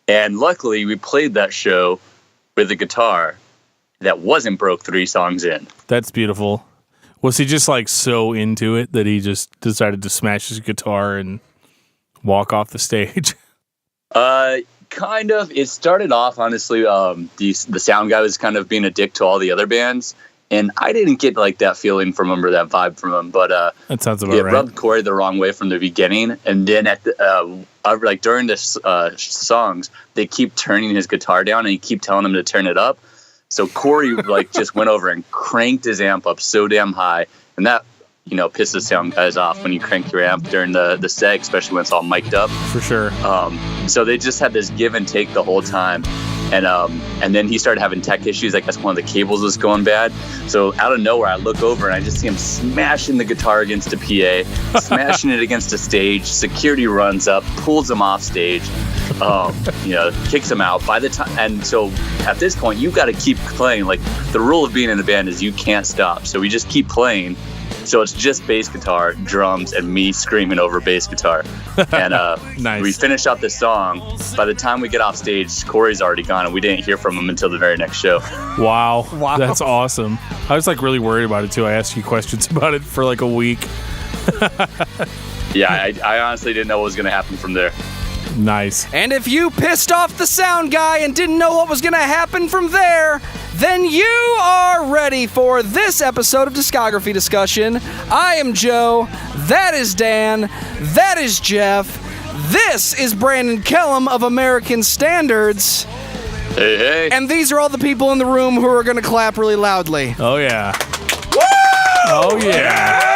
And luckily, we played that show with a guitar that wasn't broke 3 songs in. That's beautiful. Was he just like so into it that he just decided to smash his guitar and walk off the stage? Kind of. It started off, honestly, the sound guy was kind of being a dick to all the other bands. And I didn't get like that feeling from him or that vibe from him, but that sounds about it right. rubbed Corey the wrong way from the beginning. And then at the, like during the songs, they keep turning his guitar down, and he keep telling him to turn it up. So Corey like just went over and cranked his amp up so damn high, and that pisses sound guys off when you crank your amp during the set, especially when it's all mic'd up. For sure. So they just had this give and take the whole time. And then he started having tech issues. I guess one of the cables was going bad. So out of nowhere, I look over and I just see him smashing the guitar against a PA, smashing it against a stage. Security runs up, pulls him off stage, kicks him out. And so at this point, you've got to keep playing. Like the rule of being in a band is you can't stop. So we just keep playing. So it's just bass guitar, drums, and me screaming over bass guitar. And nice. We finish out the song. By the time we get off stage, Corey's already gone, and we didn't hear from him until the very next show. Wow. That's awesome. I was like really worried about it too. I asked you questions about it for like a week. Yeah, I honestly didn't know what was going to happen from there. Nice. And if you pissed off the sound guy and didn't know what was going to happen from there, then you are ready for this episode of Discography Discussion. I am Joe. That is Dan. That is Geoff. This is Brandon Kellum of American Standards. Hey, hey. And these are all the people in the room who are going to clap really loudly. Oh, yeah. Woo! Oh, yeah.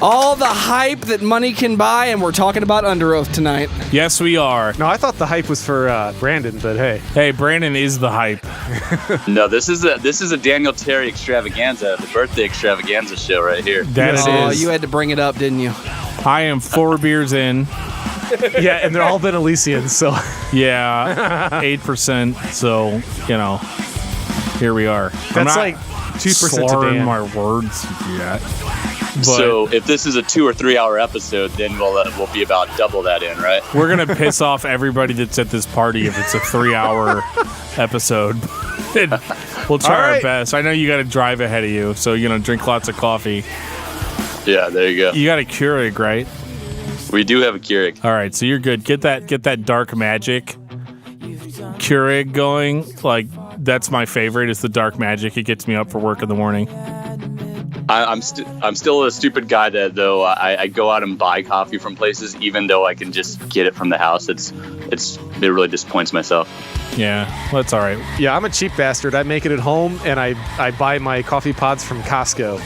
All the hype that money can buy, and we're talking about Underoath tonight. Yes, we are. No, I thought the hype was for Brandon, but hey. Hey, Brandon is the hype. No, this is a Daniel Terry extravaganza, the birthday extravaganza show right here. That it Oh, is. you had to bring it up, didn't you? I am 4 beers in. Yeah, and they're all been Elysians, so. Yeah, 8%. So, here we are. That's like 2% to slurring Dan. my words yet. But So if this is a 2 or 3 hour episode, then we'll be about double that in, right? we're going to piss off everybody that's at this party if it's a 3-hour episode. And we'll try All our right. best. I know you got to drive ahead of you, so drink lots of coffee. Yeah, there you go. You got a Keurig, right? We do have a Keurig. All right, so you're good. Get that dark magic Keurig going. Like that's my favorite. Is the dark magic. It gets me up for work in the morning. I'm still a stupid guy that though I go out and buy coffee from places, even though I can just get it from the house. It really disappoints myself. Yeah, well, that's all right. Yeah, I'm a cheap bastard. I make it at home, and I buy my coffee pods from Costco.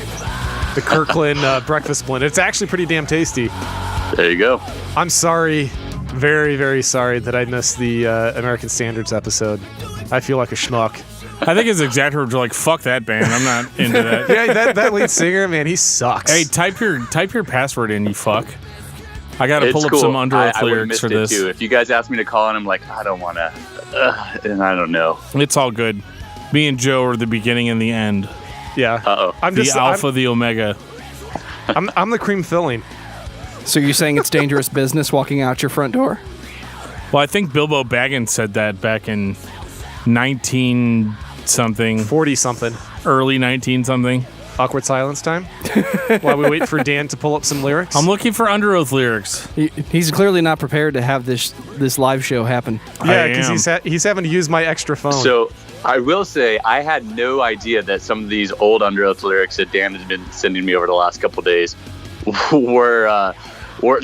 The Kirkland breakfast blend. It's actually pretty damn tasty. There you go. I'm sorry, very, very sorry that I missed the American Standards episode. I feel like a schmuck. I think his exact words were like, "Fuck that band. I'm not into that." Yeah, that lead singer, man, he sucks. Hey, type your password in, you fuck. I gotta It's pull up cool. some Underoath I would've lyrics missed for it this. too. If you guys ask me to call in, I'm like, I don't want to, and I don't know. It's all good. Me and Joe are the beginning and the end. Yeah. Uh-oh. I'm The just alpha, the omega. I'm the cream filling. So you're saying it's dangerous business walking out your front door? Well, I think Bilbo Baggins said that back in 19-something, 40-something. early 19-something. Awkward silence time. While we wait for Dan to pull up some lyrics. I'm looking for Underoath lyrics. He's clearly not prepared to have this live show happen. Yeah, I because am. he's having to use my extra phone. So I will say I had no idea that some of these old Underoath lyrics that Dan has been sending me over the last couple of days were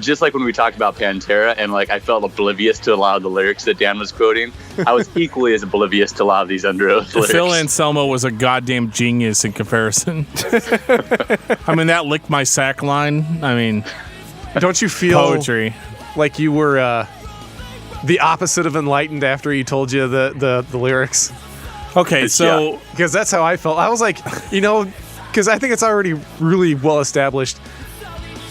just like when we talked about Pantera, and like I felt oblivious to a lot of the lyrics that Dan was quoting. I was equally as oblivious to a lot of these Underoath lyrics. Phil Anselmo was a goddamn genius in comparison. I mean, that lick my sack line. I mean, don't you feel poetry. like you were the opposite of enlightened after he told you the lyrics? Okay, so Because that's how I felt. I was like, because I think it's already really well established.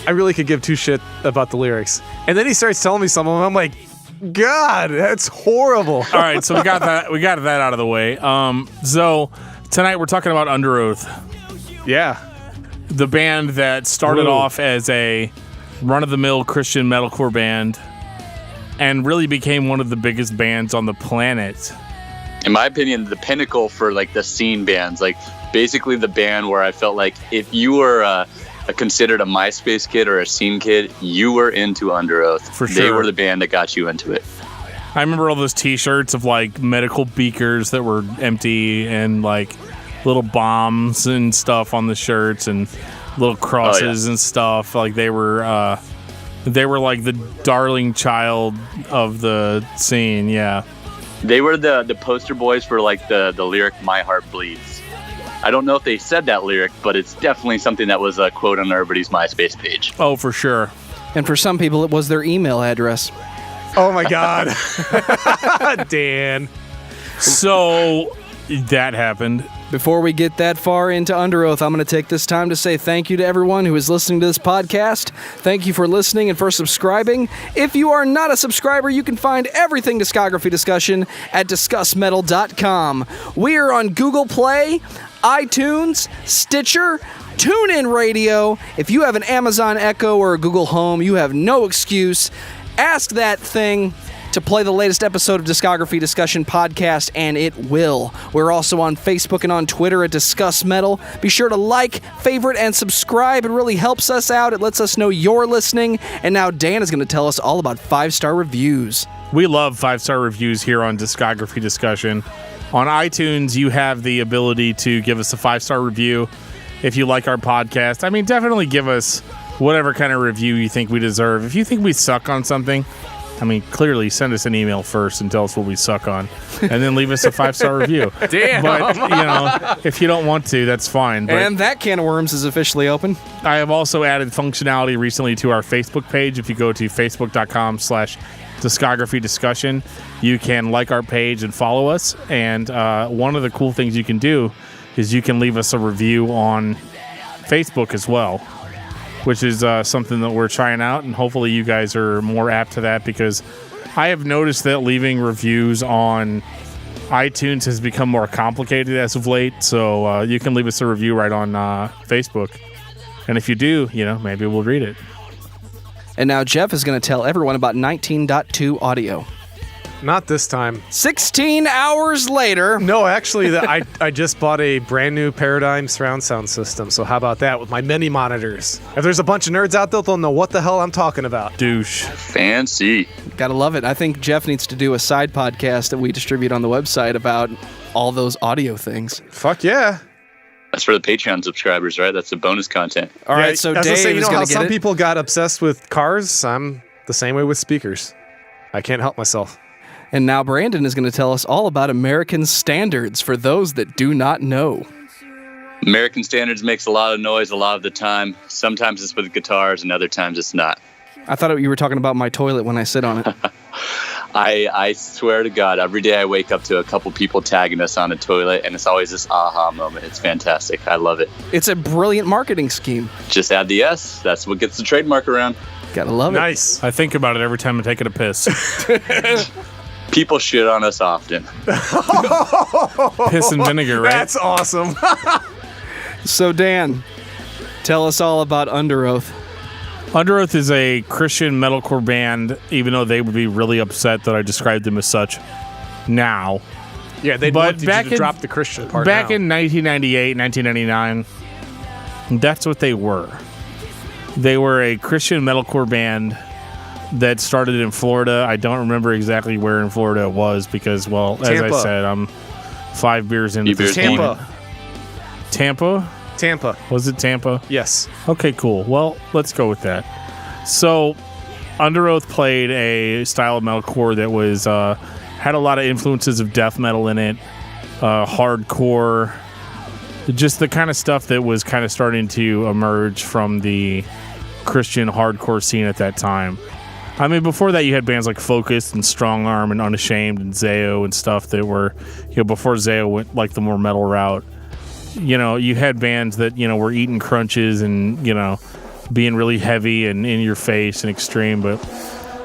I really could give two shit about the lyrics. And then he starts telling me some of them. I'm like, God, that's horrible. all right, so we got that out of the way. So tonight we're talking about Underoath, Yeah. the band that started Woo. off as a run-of-the-mill Christian metalcore band and really became one of the biggest bands on the planet. In my opinion, the pinnacle for like the scene bands, like basically the band where I felt like if you were considered a MySpace kid or a scene kid, you were into Underoath. For sure. They were the band that got you into it. I remember all those T-shirts of like medical beakers that were empty and like little bombs and stuff on the shirts and little crosses and stuff. Like they were like the darling child of the scene. Yeah, they were the poster boys for like the lyric "My Heart Bleeds." I don't know if they said that lyric, but it's definitely something that was a quote on everybody's MySpace page. Oh, for sure. And for some people, it was their email address. Oh my God. Dan. So that happened. Before we get that far into Underoath, I'm going to take this time to say thank you to everyone who is listening to this podcast. Thank you for listening and for subscribing. If you are not a subscriber, you can find everything Discography Discussion at discussmetal.com. We are on Google Play, iTunes, Stitcher, TuneIn Radio. If you have an Amazon Echo or a Google Home, you have no excuse. Ask that thing to play the latest episode of Discography Discussion podcast, and it will. We're also on Facebook and on Twitter at Discuss Metal. Be sure to like, favorite, and subscribe. It really helps us out. It lets us know you're listening. And now Dan is going to tell us all about 5-star reviews. We love 5-star reviews here on Discography Discussion. On iTunes, you have the ability to give us a 5-star review if you like our podcast. I mean, definitely give us whatever kind of review you think we deserve. If you think we suck on something, I mean, clearly send us an email first and tell us what we suck on, and then leave us a 5-star review. Damn. But, if you don't want to, that's fine. But and that can of worms is officially open. I have also added functionality recently to our Facebook page. If you go to facebook.com/discography discussion, you can like our page and follow us. And one of the cool things you can do is you can leave us a review on Facebook as well, which is something that we're trying out, and hopefully you guys are more apt to that, because I have noticed that leaving reviews on iTunes has become more complicated as of late, so you can leave us a review right on Facebook. And if you do, maybe we'll read it. And now Geoff is going to tell everyone about 19.2 audio. Not this time. 16 hours later. No, actually, I just bought a brand new Paradigm surround sound system. So how about that with my mini monitors? If there's a bunch of nerds out there, they'll know what the hell I'm talking about. Douche. Fancy. Gotta love it. I think Geoff needs to do a side podcast that we distribute on the website about all those audio things. Fuck yeah. That's for the Patreon subscribers, right? That's the bonus content. All right, so Dave is going to get it. Some people got obsessed with cars? I'm the same way with speakers. I can't help myself. And now Brandon is going to tell us all about American Standards for those that do not know. American Standards makes a lot of noise a lot of the time. Sometimes it's with guitars and other times it's not. I thought you were talking about my toilet when I sit on it. I swear to God, every day I wake up to a couple people tagging us on the toilet, and it's always this aha moment. It's fantastic. I love it. It's a brilliant marketing scheme. Just add the S. That's what gets the trademark around. Gotta love it. Nice. I think about it every time I'm taking a piss. People shit on us often. Piss and vinegar, right? That's awesome. So Dan, tell us all about Underoath. Underoath is a Christian metalcore band, even though they would be really upset that I described them as such now. Yeah, they'd want you to drop the Christian part back now. in 1998, 1999, that's what they were. They were a Christian metalcore band that started in Florida. I don't remember exactly where in Florida it was because, well, as I said, I'm 5 beers into this. Tampa? Was it Tampa? Yes. Okay, cool. Well, let's go with that. So, Underoath played a style of metalcore that was had a lot of influences of death metal in it, hardcore, just the kind of stuff that was kind of starting to emerge from the Christian hardcore scene at that time. I mean, before that, you had bands like Focus and Strong Arm and Unashamed and Zao and stuff that were, before Zao went like the more metal route. You had bands that, were eating crunches and, being really heavy and in your face and extreme. But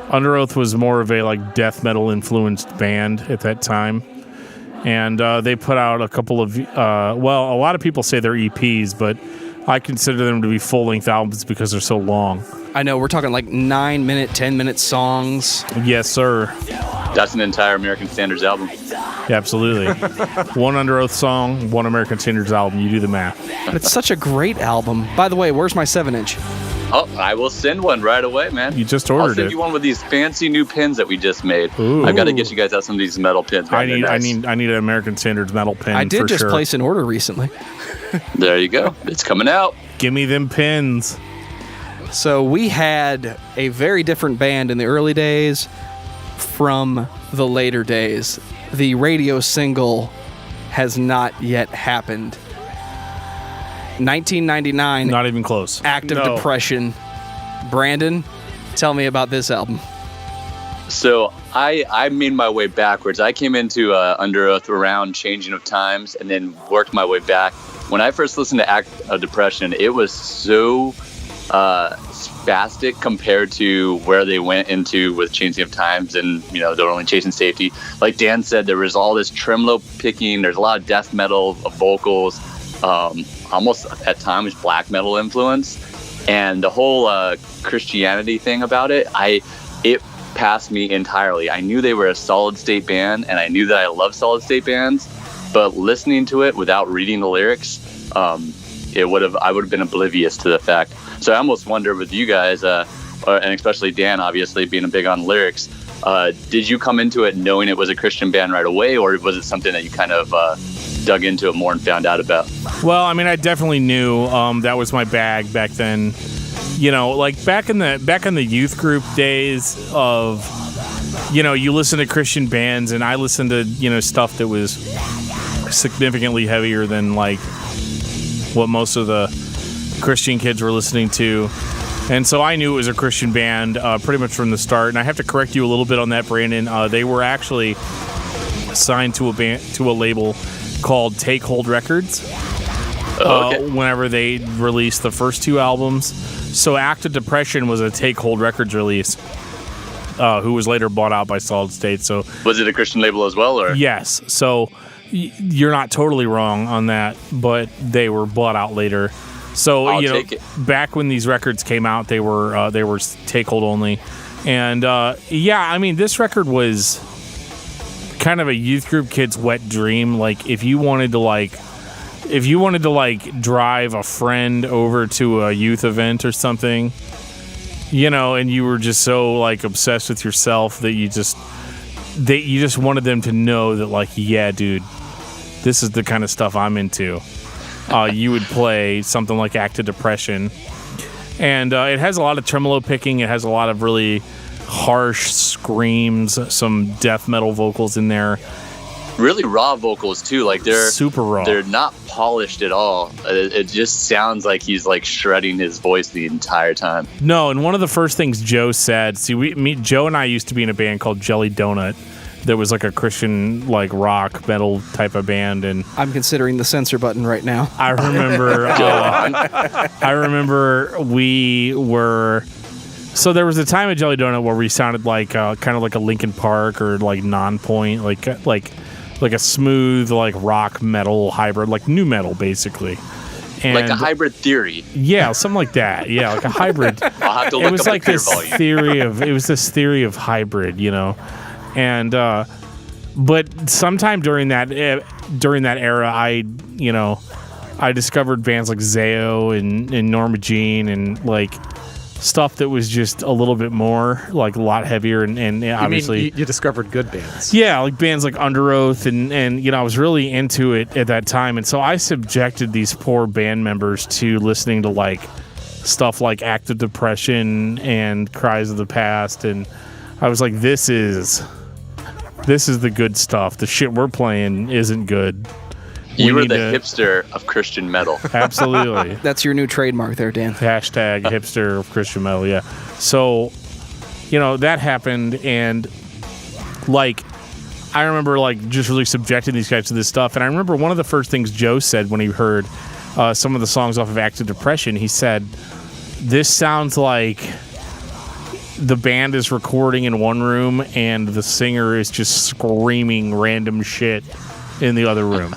Underoath was more of a like death metal influenced band at that time. And they put out a couple of, a lot of people say they're EPs, but I consider them to be full-length albums because they're so long. I know, we're talking like 9-minute, 10-minute songs. Yes, sir. That's an entire American Standards album. Yeah, absolutely. One Underoath song, one American Standards album. You do the math. But it's such a great album. By the way, where's my 7-inch? Oh, I will send one right away, man. You just I'll ordered send it. you one with these fancy new pins that we just made. Ooh. I've got to get you guys out some of these metal pins. I Man. need an American Standards metal pin. I did for just sure. place an order recently. There you go. It's coming out. Give me them pins. So we had a very different band in the early days from the later days. The radio single has not yet happened. 1999. Not even close. Active No. Depression. Brandon, tell me about this album. So I made my way backwards. I came into Underoath around Changing of Times and then worked my way back. When I first listened to Act of Depression, it was so spastic compared to where they went into with Changing of Times and, They're Only Chasing Safety. Like Dan said, there was all this tremolo picking. There's a lot of death metal vocals, almost at times black metal influence. And the whole Christianity thing about it passed me entirely. I knew they were a solid state band, and I knew that I love solid state bands, but listening to it without reading the lyrics, I would have been oblivious to the fact. So I almost wonder with you guys, and especially Dan, obviously being big on lyrics, did you come into it knowing it was a Christian band right away, or was it something that you kind of dug into it more and found out about? Well, I mean, I definitely knew that was my bag back then. Like back in the youth group days of, you listen to Christian bands, and I listened to, stuff that was significantly heavier than like what most of the Christian kids were listening to. And so I knew it was a Christian band pretty much from the start. And I have to correct you a little bit on that, Brandon. They were actually signed to a label called Take Hold Records. Okay. Whenever they released the first two albums. So Act of Depression was a Take Hold Records release, who was later bought out by Solid State. So was it a Christian label as well, or? Yes. So you're not totally wrong on that, but they were bought out later. So I'll take it. Back when these records came out, they were Take Hold only, and I mean, this record was kind of a youth group kid's wet dream. Like if you wanted to drive a friend over to a youth event or something, and you were just so like obsessed with yourself that you just wanted them to know that, like, yeah, dude, this is the kind of stuff I'm into. You would play something like Act of Depression, and it has a lot of tremolo picking. It has a lot of really harsh screams, some death metal vocals in there. Really raw vocals too, like they're super raw. They're not polished at all. It just sounds like he's like shredding his voice the entire time. No, and one of the first things Joe said. See, Joe and I used to be in a band called Jelly Donut. That was like a Christian like rock metal type of band, and I'm considering the censor button right now. I remember. I remember we were. So there was a time at Jelly Donut where we sounded like kind of like a Linkin Park or like Non-Point, like a smooth like rock metal hybrid, like new metal basically. And like a hybrid theory. Yeah, something like that. Yeah, like a hybrid. I'll have to look it was up like the this volume. this theory of hybrid, and but sometime during that era, I discovered bands like Zao and Norma Jean and like stuff that was just a little bit more like a lot heavier and obviously you discovered good bands. Yeah, like bands like Underoath and I was really into it at that time, and so I subjected these poor band members to listening to like stuff like Act of Depression and Cries of the Past, and I was like, this is the good stuff. The shit we're playing isn't good. You were the hipster of Christian metal. Absolutely. That's your new trademark there, Dan. Hashtag hipster of Christian metal, yeah. So, that happened, and, like, I remember, like, just really subjecting these guys to this stuff, and I remember one of the first things Joe said when he heard some of the songs off of Act of Depression, he said, this sounds like the band is recording in one room, and the singer is just screaming random shit in the other room.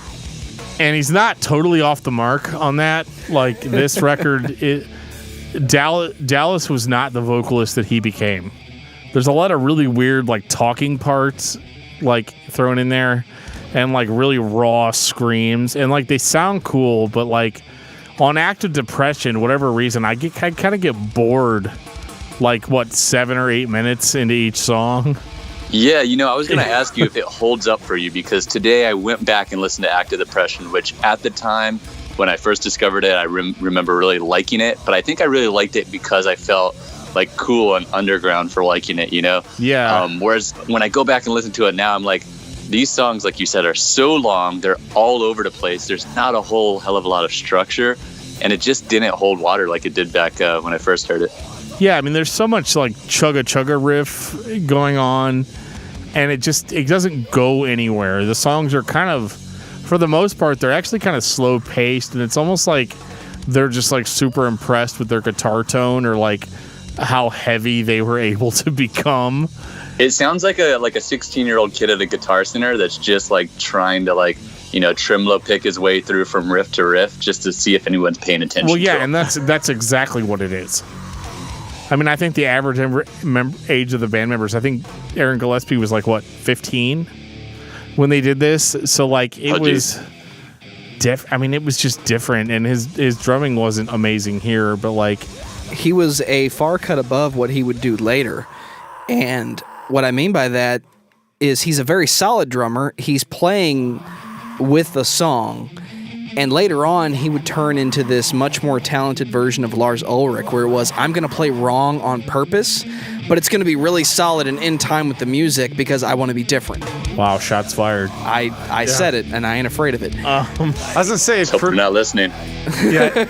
And he's not totally off the mark on that. Like, this record, Dallas was not the vocalist that he became. There's a lot of really weird, like, talking parts, like, thrown in there, and, like, really raw screams. And, like, they sound cool, but, like, on Active Depression, whatever reason, I kind of get bored, like, 7 or 8 minutes into each song. Yeah, I was going to ask you if it holds up for you, because today I went back and listened to Active Depression, which at the time when I first discovered it, I remember really liking it. But I think I really liked it because I felt like cool and underground for liking it, Yeah. Whereas when I go back and listen to it now, I'm like, these songs, like you said, are so long. They're all over the place. There's not a whole hell of a lot of structure. And it just didn't hold water like it did back when I first heard it. Yeah, I mean, there's so much like chugga riff going on, and it doesn't go anywhere. The songs are kind of, for the most part, they're actually kind of slow paced, and it's almost like they're just like super impressed with their guitar tone or like how heavy they were able to become. It sounds like a 16-year-old kid at a Guitar Center that's just like trying to like, tremolo pick his way through from riff to riff just to see if anyone's paying attention. Well, yeah, to him. and that's exactly what it is. I mean, I think the average age of the band members, I think Aaron Gillespie was like, 15 when they did this? So, like, it was it was just different, and his drumming wasn't amazing here, but, like... He was a far cut above what he would do later, and what I mean by that is he's a very solid drummer. He's playing with the song, and later on, he would turn into this much more talented version of Lars Ulrich, where it was, I'm going to play wrong on purpose, but it's going to be really solid and in time with the music because I want to be different. Wow, shots fired. I said it, and I ain't afraid of it. I was going to say... Hope you're not listening. Yeah.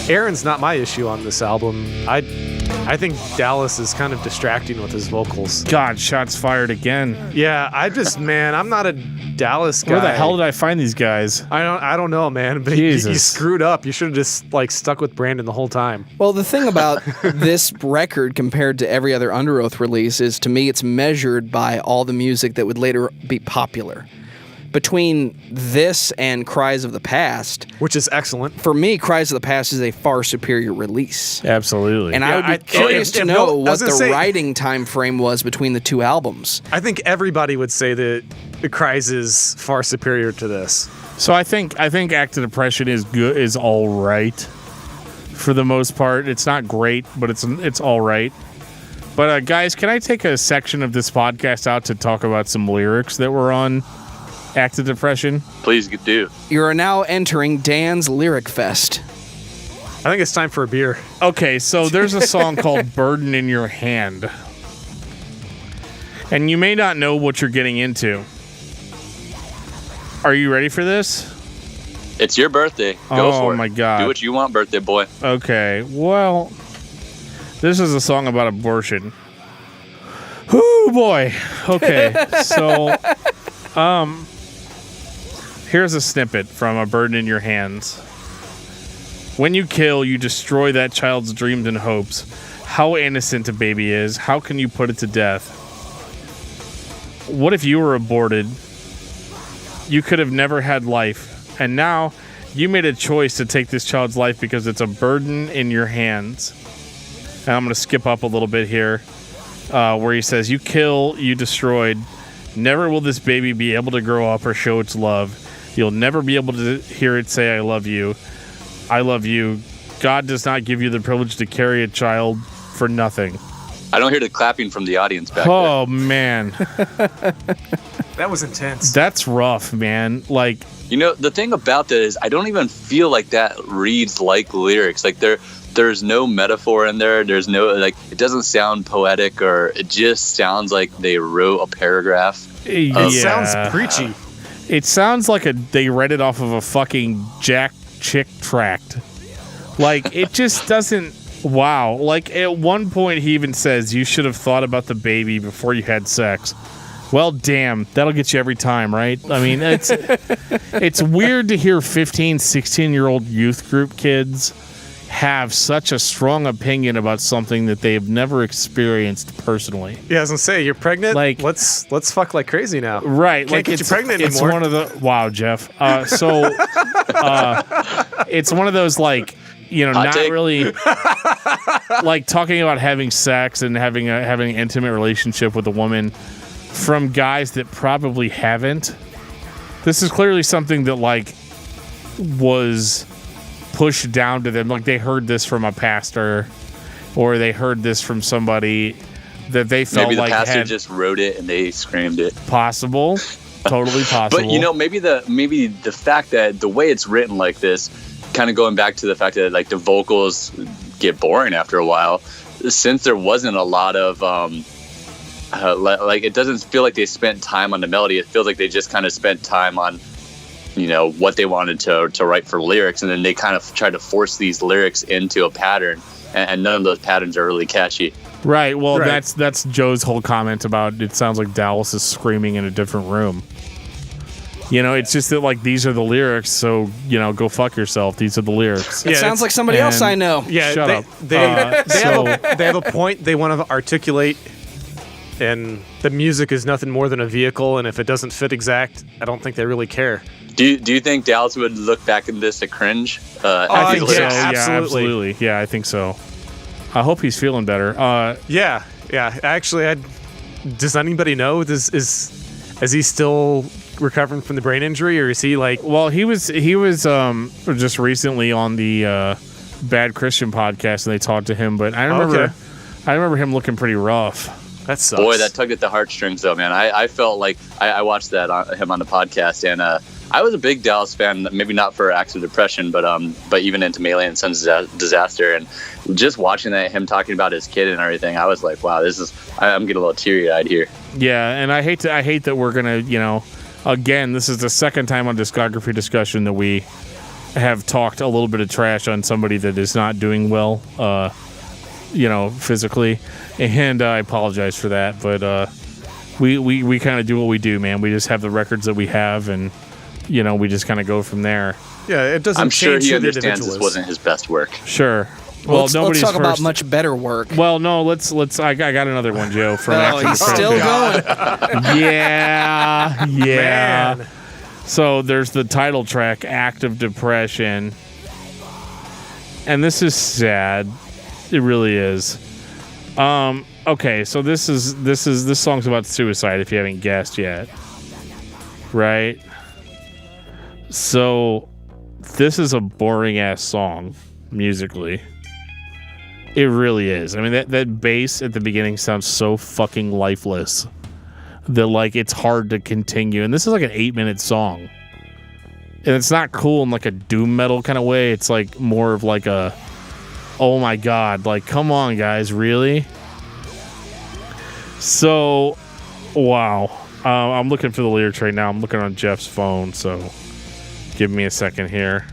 Aaron's not my issue on this album. I think Dallas is kind of distracting with his vocals. God, shots fired again. Yeah, I'm not a Dallas guy. Where the hell did I find these guys? I don't know, man. But you screwed up. You should have just like stuck with Brandon the whole time. Well, the thing about this record compared to every other Underoath release is, to me, it's measured by all the music that would later be popular. Between this and Cries of the Past, which is excellent. For me, Cries of the Past is a far superior release. Absolutely. And I would be curious to know what the writing time frame was between the two albums. I think everybody would say that Cries is far superior to this. So I think Active Depression is all right for the most part. It's not great, but it's all right. But guys, can I take a section of this podcast out to talk about some lyrics that were on Active Depression? Please do. You are now entering Dan's Lyric Fest. I think it's time for a beer. Okay, so there's a song called Burden in Your Hand. And you may not know what you're getting into. Are you ready for this? It's your birthday. Go for it. Oh my God. Do what you want, birthday boy. Okay, well, this is a song about abortion. Whoo, boy. Okay, so... Here's a snippet from A Burden in Your Hands. When you kill, you destroy that child's dreams and hopes. How innocent a baby is. How can you put it to death? What if you were aborted? You could have never had life. And now, you made a choice to take this child's life because it's a burden in your hands. And I'm going to skip up a little bit here, where he says, you kill, you destroyed. Never will this baby be able to grow up or show its love. You'll never be able to hear it say, I love you. I love you. God does not give you the privilege to carry a child for nothing. I don't hear the clapping from the audience back there. Oh, man. That was intense. That's rough, man. Like, the thing about that is I don't even feel like that reads like lyrics. Like there's no metaphor in there. There's no, like, it doesn't sound poetic, or it just sounds like they wrote a paragraph. It sounds preachy. It sounds like they read it off of a fucking Jack Chick tract. Like, it just doesn't... Wow. Like, at one point he even says, you should have thought about the baby before you had sex. Well, damn. That'll get you every time, right? I mean, it's weird to hear 15, 16-year-old youth group kids have such a strong opinion about something that they've never experienced personally. Yeah, I was gonna say, you're pregnant. Like, let's fuck like crazy now. Right? Can't get you pregnant anymore. It's one of the Jeff. It's one of those like, you know, Hot not take. really like talking about having sex and having an intimate relationship with a woman from guys that probably haven't. This is clearly something that like was pushed down to them. Like they heard this from a pastor, or they heard this from somebody that they felt Maybe the like pastor had just wrote it and they screamed it. possible, totally possible. But you know, maybe the fact that the way it's written like this, kind of going back to the fact that like the vocals get boring after a while, since there wasn't a lot of like it doesn't feel like they spent time on the melody. It feels like they just kind of spent time on, you know, what they wanted to write for lyrics, and then they kind of tried to force these lyrics into a pattern, and none of those patterns are really catchy. Right. Well, Right. that's Joe's whole comment about it sounds like Dallas is screaming in a different room. You know, it's just that like these are the lyrics, so you know, go fuck yourself. These are the lyrics. It Yeah, sounds it's- like somebody else I know. Yeah, Shut they, up. They, they have a point they want to articulate, and the music is nothing more than a vehicle. And if it doesn't fit exact, I don't think they really care. Do you think Dallas would look back at this to cringe? I think so. yeah, Yeah, absolutely. absolutely. Yeah, I think so. I hope he's feeling better. Yeah. Actually, does anybody know? Is he still recovering from the brain injury, or is he like? Well, he was just recently on the Bad Christian podcast, and they talked to him. But I remember him looking pretty rough. That sucks. Boy, that tugged at the heartstrings, though, man. I felt like I watched him on the podcast, and I was a big Dallas fan. Maybe not for Acts of Depression, but even into Melee and Sons Disaster, and just watching him talking about his kid and everything, I was like, wow, I'm getting a little teary-eyed here. Yeah, and I hate that we're gonna, you know, again, this is the second time on Discography Discussion that we have talked a little bit of trash on somebody that is not doing well, you know, physically, and I apologize for that, but we kind of do what we do, man. We just have the records that we have, and you know, we just kind of go from there. Yeah, it doesn't. I'm sure change he who the understands individual this is. wasn't his best work. Sure. Well, Well, let's talk about much better work. Well, no, let's. I got another one, Joe. From Oh, Acts he's of still Depression. going. Yeah. Man. So there's the title track, "Act of Depression," and this is sad. It really is. Okay, so this song's about suicide. If you haven't guessed yet, right? So this is a boring ass song musically. It really is. I mean, that bass at the beginning sounds so fucking lifeless that like it's hard to continue. And this is like an 8-minute song, and it's not cool in like a doom metal kind of way. It's like more of like a, oh my god, like come on guys, really? So, wow. I'm looking for the lyrics right now. I'm looking on Geoff's phone, so give me a second here.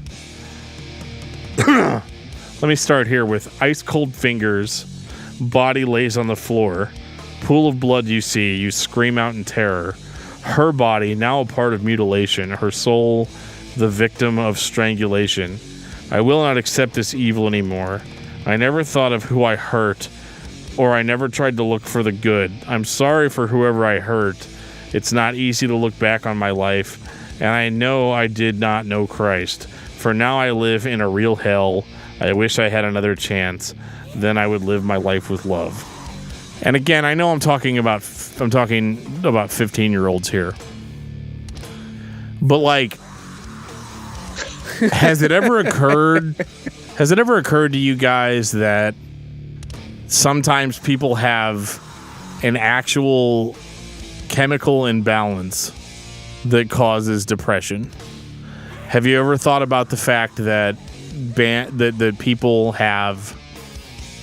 Let me start here with ice cold fingers, body lays on the floor, pool of blood you see, you scream out in terror. Her body, now a part of mutilation, her soul, the victim of strangulation. I will not accept this evil anymore. I never thought of who I hurt, or I never tried to look for the good. I'm sorry for whoever I hurt. It's not easy to look back on my life, and I know I did not know Christ. For now I live in a real hell. I wish I had another chance. Then I would live my life with love. And again, I know I'm talking about 15-year-olds here. But like, has it ever occurred to you guys that sometimes people have an actual chemical imbalance that causes depression? Have you ever thought about the fact that that people have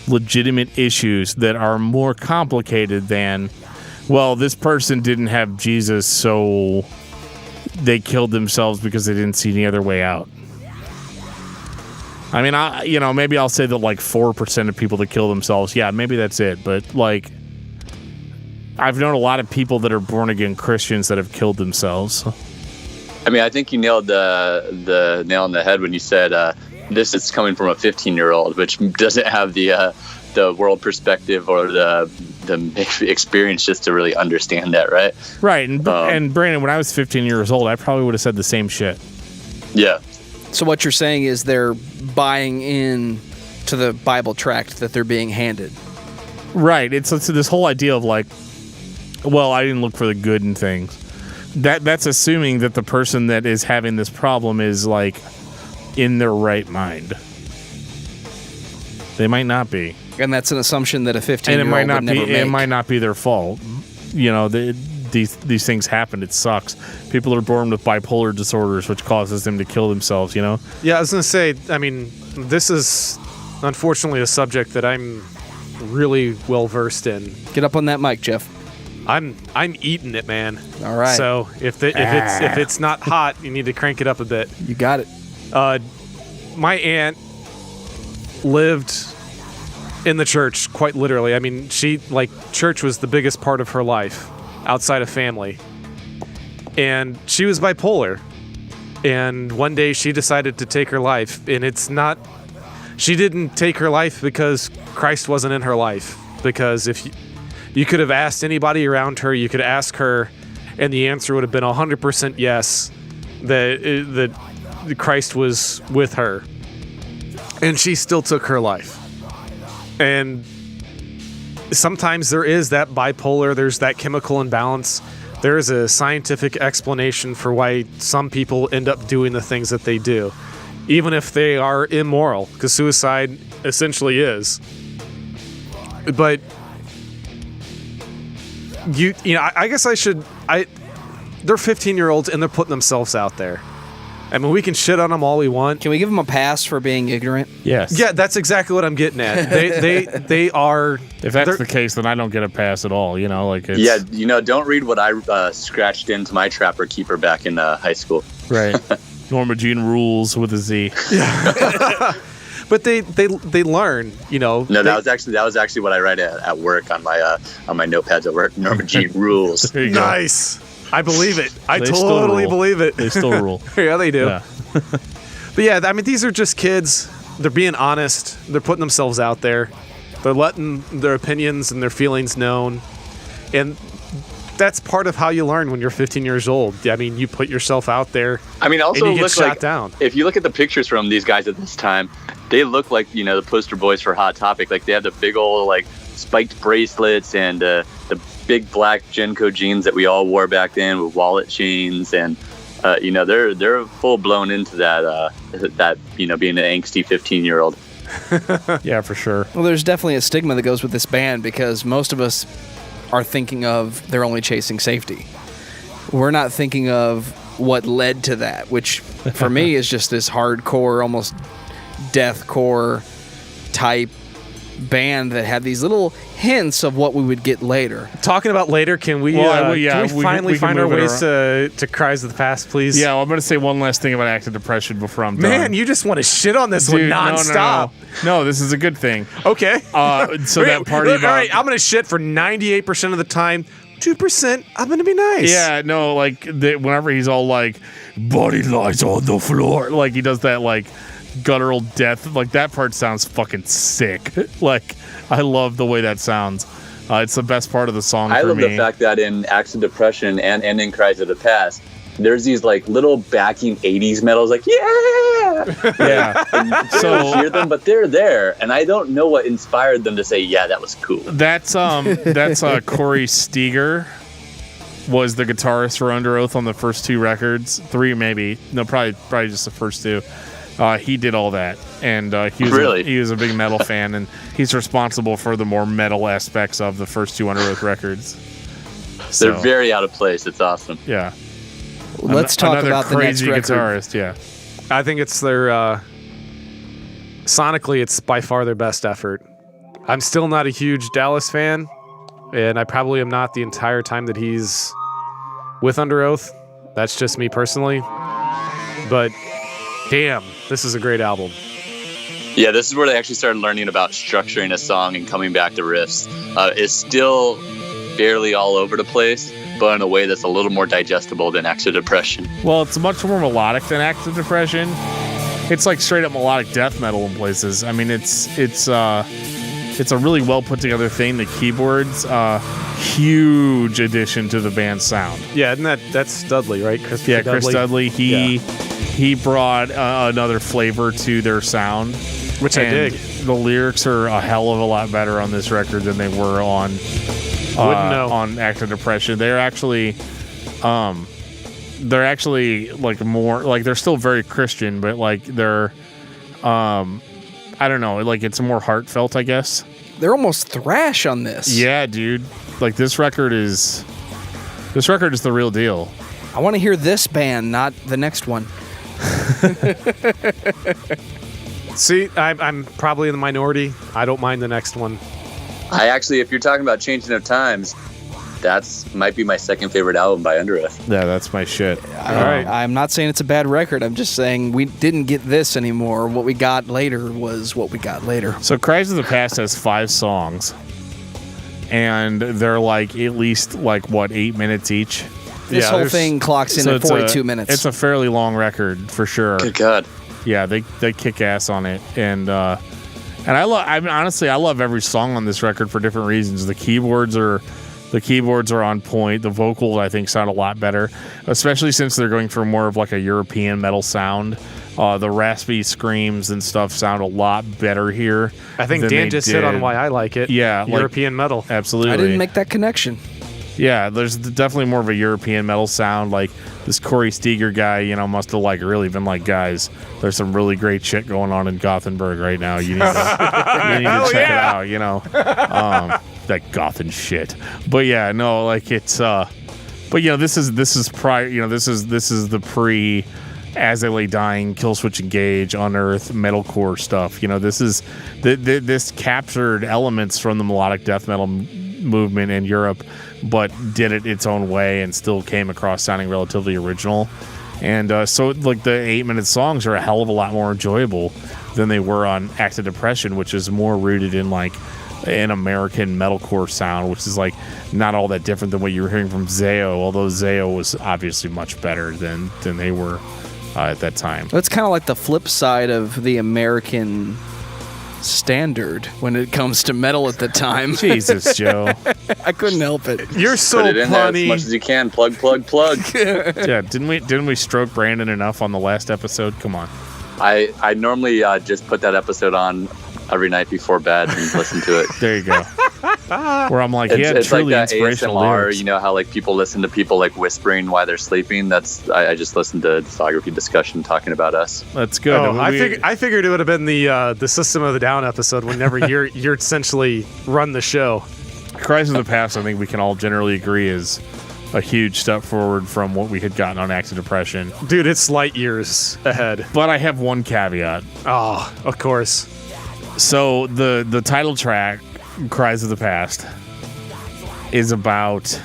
legitimate issues that are more complicated than, well, this person didn't have Jesus, so they killed themselves because they didn't see any other way out? I mean, maybe I'll say that like 4% of people that kill themselves, yeah, maybe that's it. But like, I've known a lot of people that are born again Christians that have killed themselves. I mean, I think you nailed the nail on the head when you said this is coming from a 15-year-old, which doesn't have the world perspective or the experience just to really understand that, right? Right. And Brandon, when I was 15 years old, I probably would have said the same shit. Yeah. So what you're saying is they're buying in to the Bible tract that they're being handed. Right. It's this whole idea of like, well, I didn't look for the good in things. That's assuming that the person that is having this problem is like in their right mind. They might not be. And that's an assumption that a 15-year-old would never make. It might not be their fault. You know, these things happen. It sucks. People are born with bipolar disorders, which causes them to kill themselves, you know? Yeah, I was going to say, I mean, this is unfortunately a subject that I'm really well versed in. Get up on that mic, Geoff. I'm eating it, man. All right. So if it's not hot, you need to crank it up a bit. You got it. My aunt lived in the church, quite literally. I mean, church was the biggest part of her life outside of family. And she was bipolar. And one day she decided to take her life. And she didn't take her life because Christ wasn't in her life. Because if you could have asked anybody around her, you could ask her, and the answer would have been 100% yes, that Christ was with her. And she still took her life. And sometimes there is that bipolar, there's that chemical imbalance. There is a scientific explanation for why some people end up doing the things that they do, even if they are immoral, because suicide essentially is. But I guess they're 15-year-olds and they're putting themselves out there. I mean, we can shit on them all we want. Can we give them a pass for being ignorant? Yes. Yeah, that's exactly what I'm getting at. They are. If that's the case, then I don't get a pass at all. You know, like it's, yeah. Don't read what I scratched into my Trapper Keeper back in high school. Right. Norma Jean Rules with a Z. Yeah. But they learn, you know. No, that was actually what I write at work on my notepads at work. Norma Jean Rules. Nice. I believe it. I totally believe it. They still rule. Yeah, they do. Yeah. But yeah, I mean, these are just kids. They're being honest. They're putting themselves out there. They're letting their opinions and their feelings known. And that's part of how you learn when you're 15 years old. I mean, you put yourself out there. I mean, also and you get look shot like, down. If you look at the pictures from these guys at this time, they look like, the poster boys for Hot Topic. Like they have the big old like spiked bracelets and the big black Genco jeans that we all wore back then with wallet chains, and they're full blown into that being an angsty 15-year-old. Yeah, for sure. Well, there's definitely a stigma that goes with this band because most of us are thinking of they're only chasing safety. We're not thinking of what led to that, which for me is just this hardcore, almost deathcore type band that had these little hints of what we would get later. Talking about later, can we finally find our ways to Cries of the Past, please? Yeah, well, I'm going to say one last thing about active depression before I'm done. Man, you just want to shit on this one nonstop. No, this is a good thing. Okay. So that party about... All right, I'm going to shit for 98% of the time. 2%, I'm going to be nice. Yeah, no, like, whenever he's all like, body lies on the floor, like, he does that, like, guttural death, like, that part sounds fucking sick. Like, I love the way that sounds. It's the best part of the song for me. I love the fact that in Acts Depression and in Cries of the Past, there's these like little backing 80s metals, like yeah. You don't hear them, but they're there, and I don't know what inspired them to say, yeah, that was cool. That's Corey Steger was the guitarist for Underoath on the first two records, three maybe, no, probably just the first two. He did all that, and he was a big metal fan, and he's responsible for the more metal aspects of the first two Underoath records. They're very out of place. It's awesome. Yeah. Let's talk about the next record. Guitarist, yeah. I think it's their sonically, it's by far their best effort. I'm still not a huge Dallas fan, and I probably am not the entire time that he's with Underoath. That's just me personally, but damn, this is a great album. Yeah, this is where they actually started learning about structuring a song and coming back to riffs. It's still barely all over the place, but in a way that's a little more digestible than Active Depression. Well, it's much more melodic than Active Depression, it's like straight up melodic death metal in places. I mean, it's a really well put together thing. The keyboards, huge addition to the band's sound. Yeah, isn't that's Dudley, right? Chris Dudley. He brought another flavor to their sound, which I dig. The lyrics are a hell of a lot better on this record than they were on Act of Depression. They're actually like more like they're still very Christian, but like they're I don't know, like it's more heartfelt, I guess. They're almost thrash on this. Yeah, dude. Like this record is the real deal. I want to hear this band, not the next one. See, I'm probably in the minority. I don't mind the next one. I actually, if you're talking about Changing of Times, that's might be my second favorite album by Underoath. Yeah, that's my shit. All right. I'm not saying it's a bad record. I'm just saying we didn't get this anymore. What we got later was what we got later. So Cries of the Past has 5 songs, and they're like at least like what 8 minutes each. This whole thing clocks in at 42 minutes. It's a fairly long record for sure. Good God. Yeah, they kick ass on it, and I love every song on this record for different reasons. The keyboards are on point. The vocals I think sound a lot better, especially since they're going for more of like a European metal sound. The raspy screams and stuff sound a lot better here. I think Dan just hit on why I like it. Yeah, European metal. Absolutely. I didn't make that connection. Yeah, there's definitely more of a European metal sound. Like this Corey Steger guy, must have like really been like, guys, there's some really great shit going on in Gothenburg right now. You need to check it out. That Gothen shit. But yeah, no, like it's. But this is prior. This is the pre. As They Lay Dying, Killswitch Engage, Unearth, metalcore stuff. This captured elements from the melodic death metal movement in Europe, but did it its own way and still came across sounding relatively original. And so like the 8-minute songs are a hell of a lot more enjoyable than they were on Act of Depression, which is more rooted in like an American metalcore sound, which is like not all that different than what you were hearing from Zao, although Zao was obviously much better than they were at that time. It's kind of like the flip side of the American standard when it comes to metal at the time. Jesus, Joe. I couldn't help it. You're so Put it in there punny. as much as you can. Plug. Yeah, didn't we stroke Brandon enough on the last episode? Come on. I normally just put that episode on every night before bed and listen to it. There you go. Where I'm like, It's truly like that inspirational ASMR, lyrics. how like people listen to people like whispering while they're sleeping. I just listened to Discography Discussion talking about us. That's good. Oh, I figured it would have been the System of the Down episode whenever you're essentially run the show. Cries of the Past, I think we can all generally agree, is a huge step forward from what we had gotten on Act of Depression. Dude, it's light years ahead. But I have one caveat. Oh, of course. So the title track, Cries of the Past, is about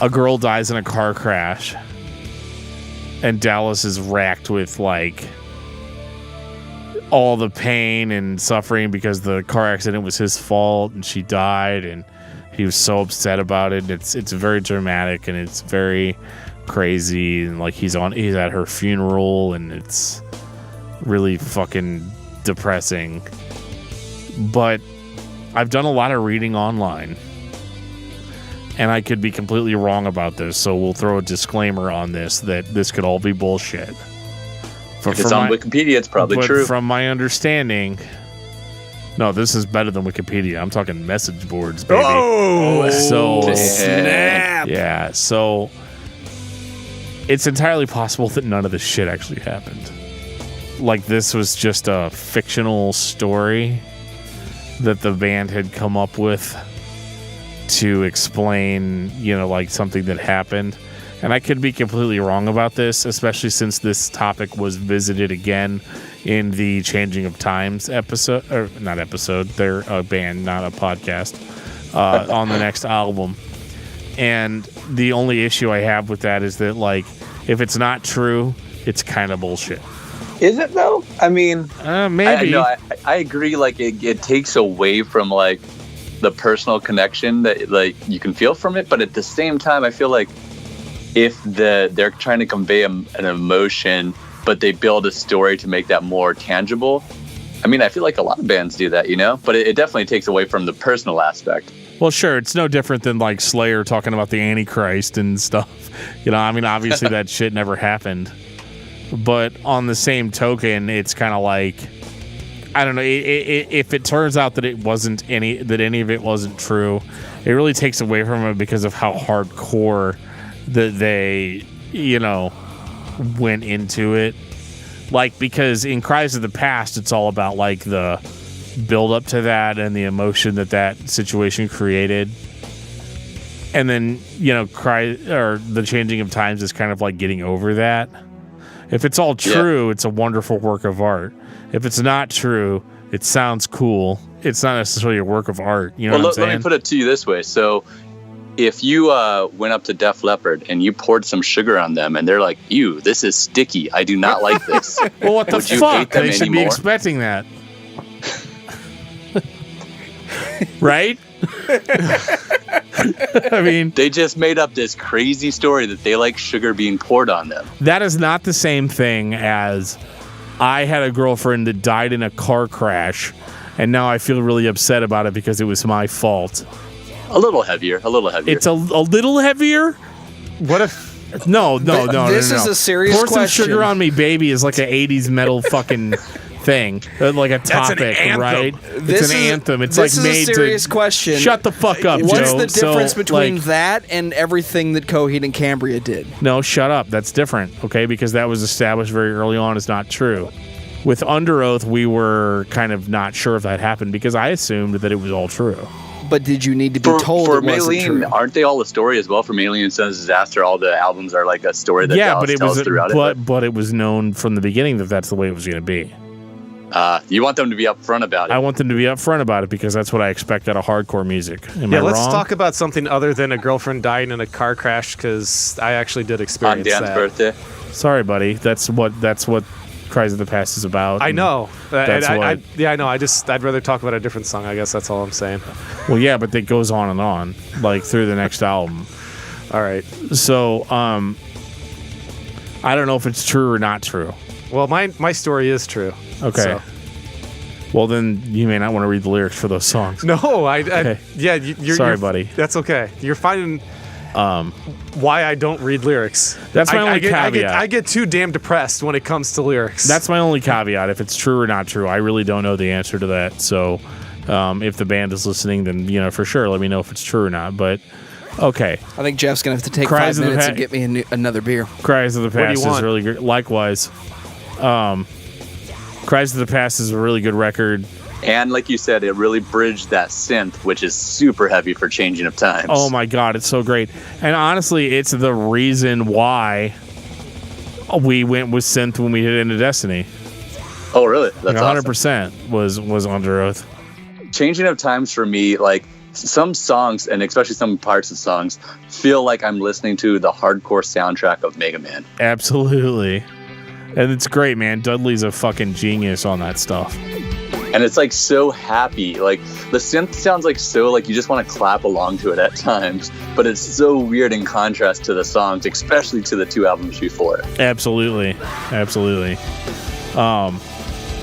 a girl dies in a car crash, and Dallas is racked with like all the pain and suffering because the car accident was his fault and she died, and he was so upset about it. It's very dramatic and it's very crazy, and like he's at her funeral, and it's really fucking depressing. But I've done a lot of reading online, and I could be completely wrong about this, so we'll throw a disclaimer on this that this could all be bullshit. If it's on Wikipedia, it's probably but true. From my understanding, no, this is better than Wikipedia. I'm talking message boards, baby. Oh, so snap! Yeah, so it's entirely possible that none of this shit actually happened. Like this was just a fictional story that the band had come up with to explain, like something that happened. And I could be completely wrong about this, especially since this topic was visited again in the Changing of Times episode, or not episode, they're a band, not a podcast, on the next album. And the only issue I have with that is that, like, if it's not true, it's kind of bullshit. Is it though? I mean, maybe. I agree. Like it takes away from like the personal connection that like you can feel from it, but at the same time, I feel like if they're trying to convey an emotion but they build a story to make that more tangible. I mean, I feel like a lot of bands do that, but it definitely takes away from the personal aspect. Well, sure, it's no different than like Slayer talking about the Antichrist and stuff. I mean, obviously that shit never happened. But on the same token, it's kind of like, I don't know, if it turns out that any of it wasn't true, it really takes away from it because of how hardcore that they, went into it. Like, because in Cries of the Past, it's all about like the build up to that and the emotion that situation created. And then, the Changing of Times is kind of like getting over that. If it's all true, it's a wonderful work of art. If it's not true, it sounds cool. It's not necessarily a work of art. You know what I'm saying? Let me put it to you this way. So if you went up to Def Leppard and you poured some sugar on them and they're like, ew, this is sticky. I do not like this. Well, what the Would you fuck? hate them They should be anymore? expecting that. Right? I mean, They just made up this crazy story that they like sugar being poured on them. that is not the same thing as I had a girlfriend that died in a car crash, and now I feel really upset about it because it was my fault. A little heavier. It's a little heavier? What if No. This is a serious Pour question. Some Sugar on Me, Baby is like an 80s metal fucking thing. Like a topic, anthem. right? This It's an is- anthem. It's this like is made a serious to... question. Shut the fuck up, What's Joe. the difference So, between like, that and everything that Coheed and Cambria did? No, shut up. That's different, okay? Because that was established very early on as not true. With Underoath, we were kind of not sure if that happened because I assumed that it was all true. But did you need to be told for it wasn't Maylene, true? aren't they all a story as well? For Maylene and Sons Disaster, all the albums are like a story that Yeah, Dallas but it tells was throughout it. but it was known from the beginning that that's the way it was going to be. You want them to be upfront about it. I want them to be upfront about it because that's what I expect out of hardcore music. Am I let's wrong? talk about something other than a girlfriend dying in a car crash, because I actually did on experience Dan's that. birthday. Sorry, buddy. That's what Cries of the Past is about. I know. That's I what- know. I'd rather talk about a different song. I guess that's all I'm saying. Well, yeah, but it goes on and on, like through the next album. All right. So, I don't know if it's true or not true. Well, my story is true. Okay. So. Well, then you may not want to read the lyrics for those songs. No, Okay. You're Sorry, buddy. That's okay. You're finding why I don't read lyrics. That's my only I caveat. get too damn depressed when it comes to lyrics. That's my only caveat. If it's true or not true, I really don't know the answer to that. So, if the band is listening, then for sure, let me know if it's true or not. But okay, I think Jeff's going to have to take Cries 5 of the minutes Pa- and get me another beer. Cries of the do you Past is want? really good. Likewise, Cries of the Past is a really good record. And like you said, it really bridged that synth, which is super heavy for Changing of Times. Oh my god, it's so great. And honestly, it's the reason why we went with synth when we hit Into Destiny. Oh, really? That's Like awesome. 100% was Underoath. Changing of Times for me, like some songs, and especially some parts of songs, feel like I'm listening to the hardcore soundtrack of Mega Man. Absolutely. And it's great, man. Dudley's a fucking genius on that stuff. And it's like so happy. Like the synth sounds like so like you just want to clap along to it at times, but it's so weird in contrast to the songs, especially to the two albums before it. Absolutely.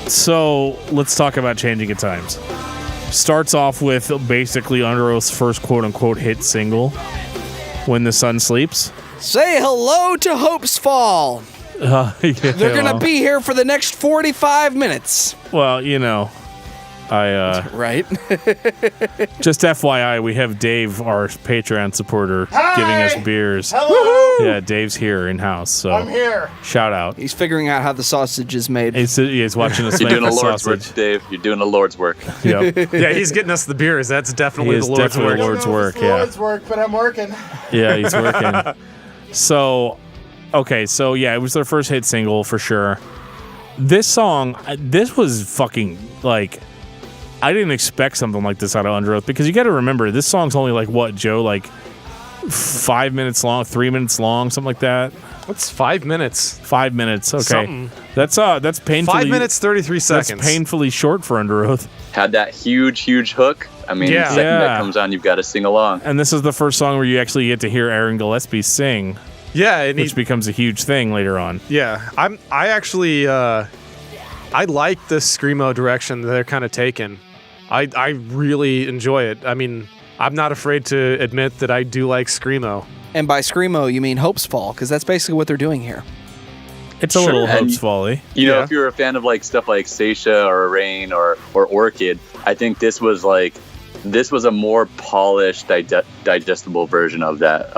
So let's talk about Changing of Times. Starts off with basically Underoath's first quote-unquote hit single, When the Sun Sleeps. Say hello to Hope's Fall. Yeah, They're going to be here for the next 45 minutes. Well, Right? just FYI, we have Dave, our Patreon supporter, giving us beers. Hello. Yeah, Dave's here in-house, so I'm here. shout out. He's figuring out how the sausage is made. He's watching us You're make doing the the Lord's sausage. work, Dave. You're doing the Lord's work. Yep. yeah, he's getting us the beers. That's definitely He is the Lord's definitely work. the Lord's I don't know if work, it's the yeah. Lord's work, but I'm working. Yeah, he's working. So yeah, it was their first hit single for sure. This song, this was fucking like, I didn't expect something like this out of Underoath because you got to remember this song's only like what, Joe, like 5 minutes long, 3 minutes long, something like that. What's 5 minutes? 5 minutes, okay. Something. That's painfully 5 minutes, 33 seconds. That's painfully short for Underoath. Had that huge hook. I mean, Yeah. the second Yeah. that comes on, you've got to sing along. And this is the first song where you actually get to hear Aaron Gillespie sing. Yeah, and which becomes a huge thing later on. Yeah, I actually I like the screamo direction that they're kind of taking. I really enjoy it. I mean, I'm not afraid to admit that I do like screamo. And by screamo, you mean Hope's Fall, because that's basically what they're doing here. It's a little Hope's Folly. You know, if you're a fan of like stuff like Seisha or Rain or Orchid, I think this was a more polished, digestible version of that,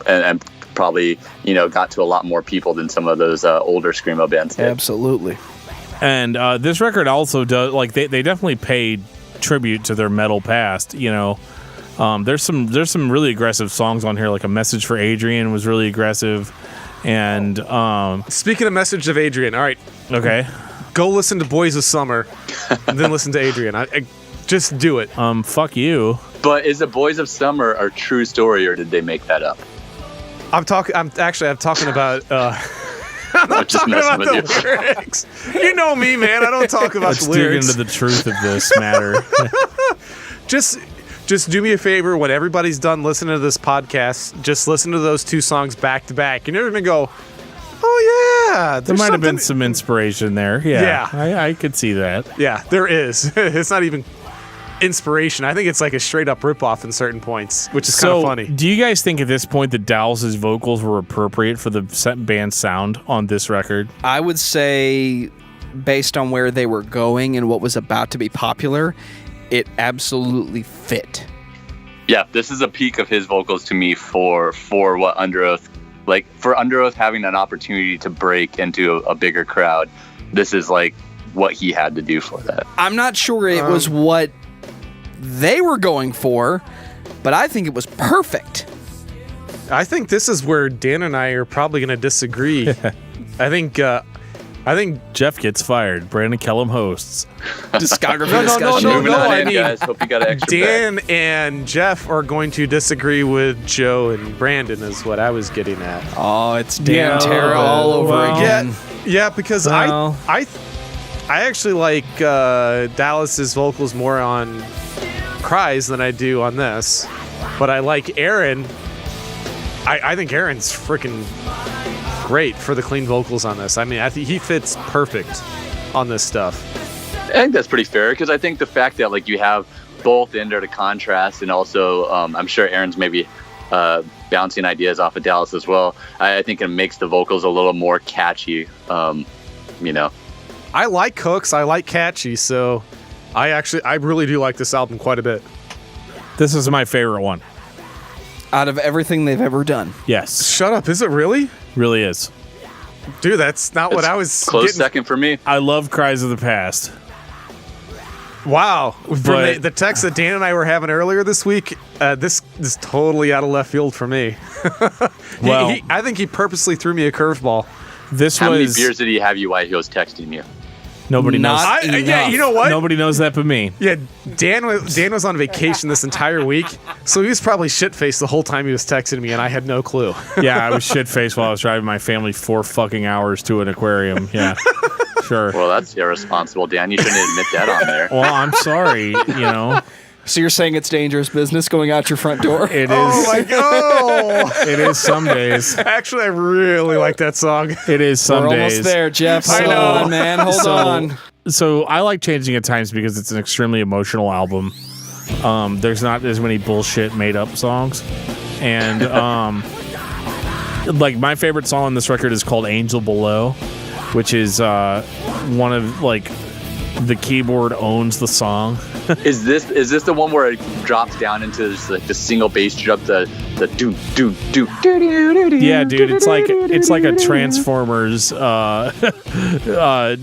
and probably, you know, got to a lot more people than some of those older screamo bands did. Absolutely. And this record also does, like, they definitely paid tribute to their metal past. You know, there's some really aggressive songs on here, like A Message for Adrian was really aggressive. And speaking of Message of Adrian, all right, okay, go listen to Boys of Summer, and then listen to Adrian. I just do it. Fuck you. But is the Boys of Summer a true story, or did they make that up? I'm talking about. I'm not just talking messing about with the lyrics. You know me, man. I don't talk about Let's the dig lyrics. into the truth of this matter. Just do me a favor. When everybody's done listening to this podcast, just listen to those two songs back to back. You're never gonna go, oh yeah. There might have been some inspiration there. Yeah. I could see that. Yeah, there is. It's not even inspiration. I think it's like a straight up ripoff in certain points, which is kind of funny. Do you guys think at this point that Dallas's vocals were appropriate for the band's sound on this record? I would say, based on where they were going and what was about to be popular, it absolutely fit. Yeah, this is a peak of his vocals to me for what Underoath, like for Underoath having an opportunity to break into a bigger crowd. This is like what he had to do for that. I'm not sure it was what they were going for, but I think it was perfect. I think this is where Dan and I are probably going to disagree. I think Geoff gets fired. Brandon Kellum hosts. Discography discussion. Moving on I in, mean, guys. Hope you got an extra Dan bag. and Geoff are going to disagree with Joe and Brandon is what I was getting at. Oh, it's Dan Yeah, Terra all over well, again. Yeah, because Well. I actually like Dallas's vocals more on Cries than I do on this, but I like Aaron. I think Aaron's freaking great for the clean vocals on this. I mean, I think he fits perfect on this stuff. I think that's pretty fair, because I think the fact that like you have both in there to contrast, and also I'm sure Aaron's maybe bouncing ideas off of Dallas as well. I think it makes the vocals a little more catchy. You know, I like hooks. I like catchy. So I really do like this album quite a bit. This is my favorite one. Out of everything they've ever done. Yes. Shut up. Is it really? Really is. Dude, that's not what I was close getting. second for me. I love Cries of the Past. Wow. From But- the text that Dan and I were having earlier this week, this is totally out of left field for me. Well- I think he purposely threw me a curveball. This How many was beers did he have you while he was texting you? nobody knows. Not Yeah, you know what? Nobody knows that but me. Yeah, Dan was on vacation this entire week, so he was probably shit-faced the whole time he was texting me, and I had no clue. Yeah, I was shit-faced while I was driving my family 4 fucking hours to an aquarium. Yeah, sure. Well, that's irresponsible, Dan. You shouldn't admit that on there. Well, I'm sorry, you know. So you're saying it's dangerous business going out your front door? It is. Oh my god! It is some days. Actually, I really like that song. It is some We're days. almost there, Geoff. I Hold know. on, man. Hold on. So I like Changing at Times because it's an extremely emotional album. There's not as many bullshit made up songs, and like my favorite song on this record is called Angel Below, which is one of like the keyboard owns the song. Is this the one where it drops down into this, like the single bass drum, the do do do? Yeah, dude, it's like a Transformers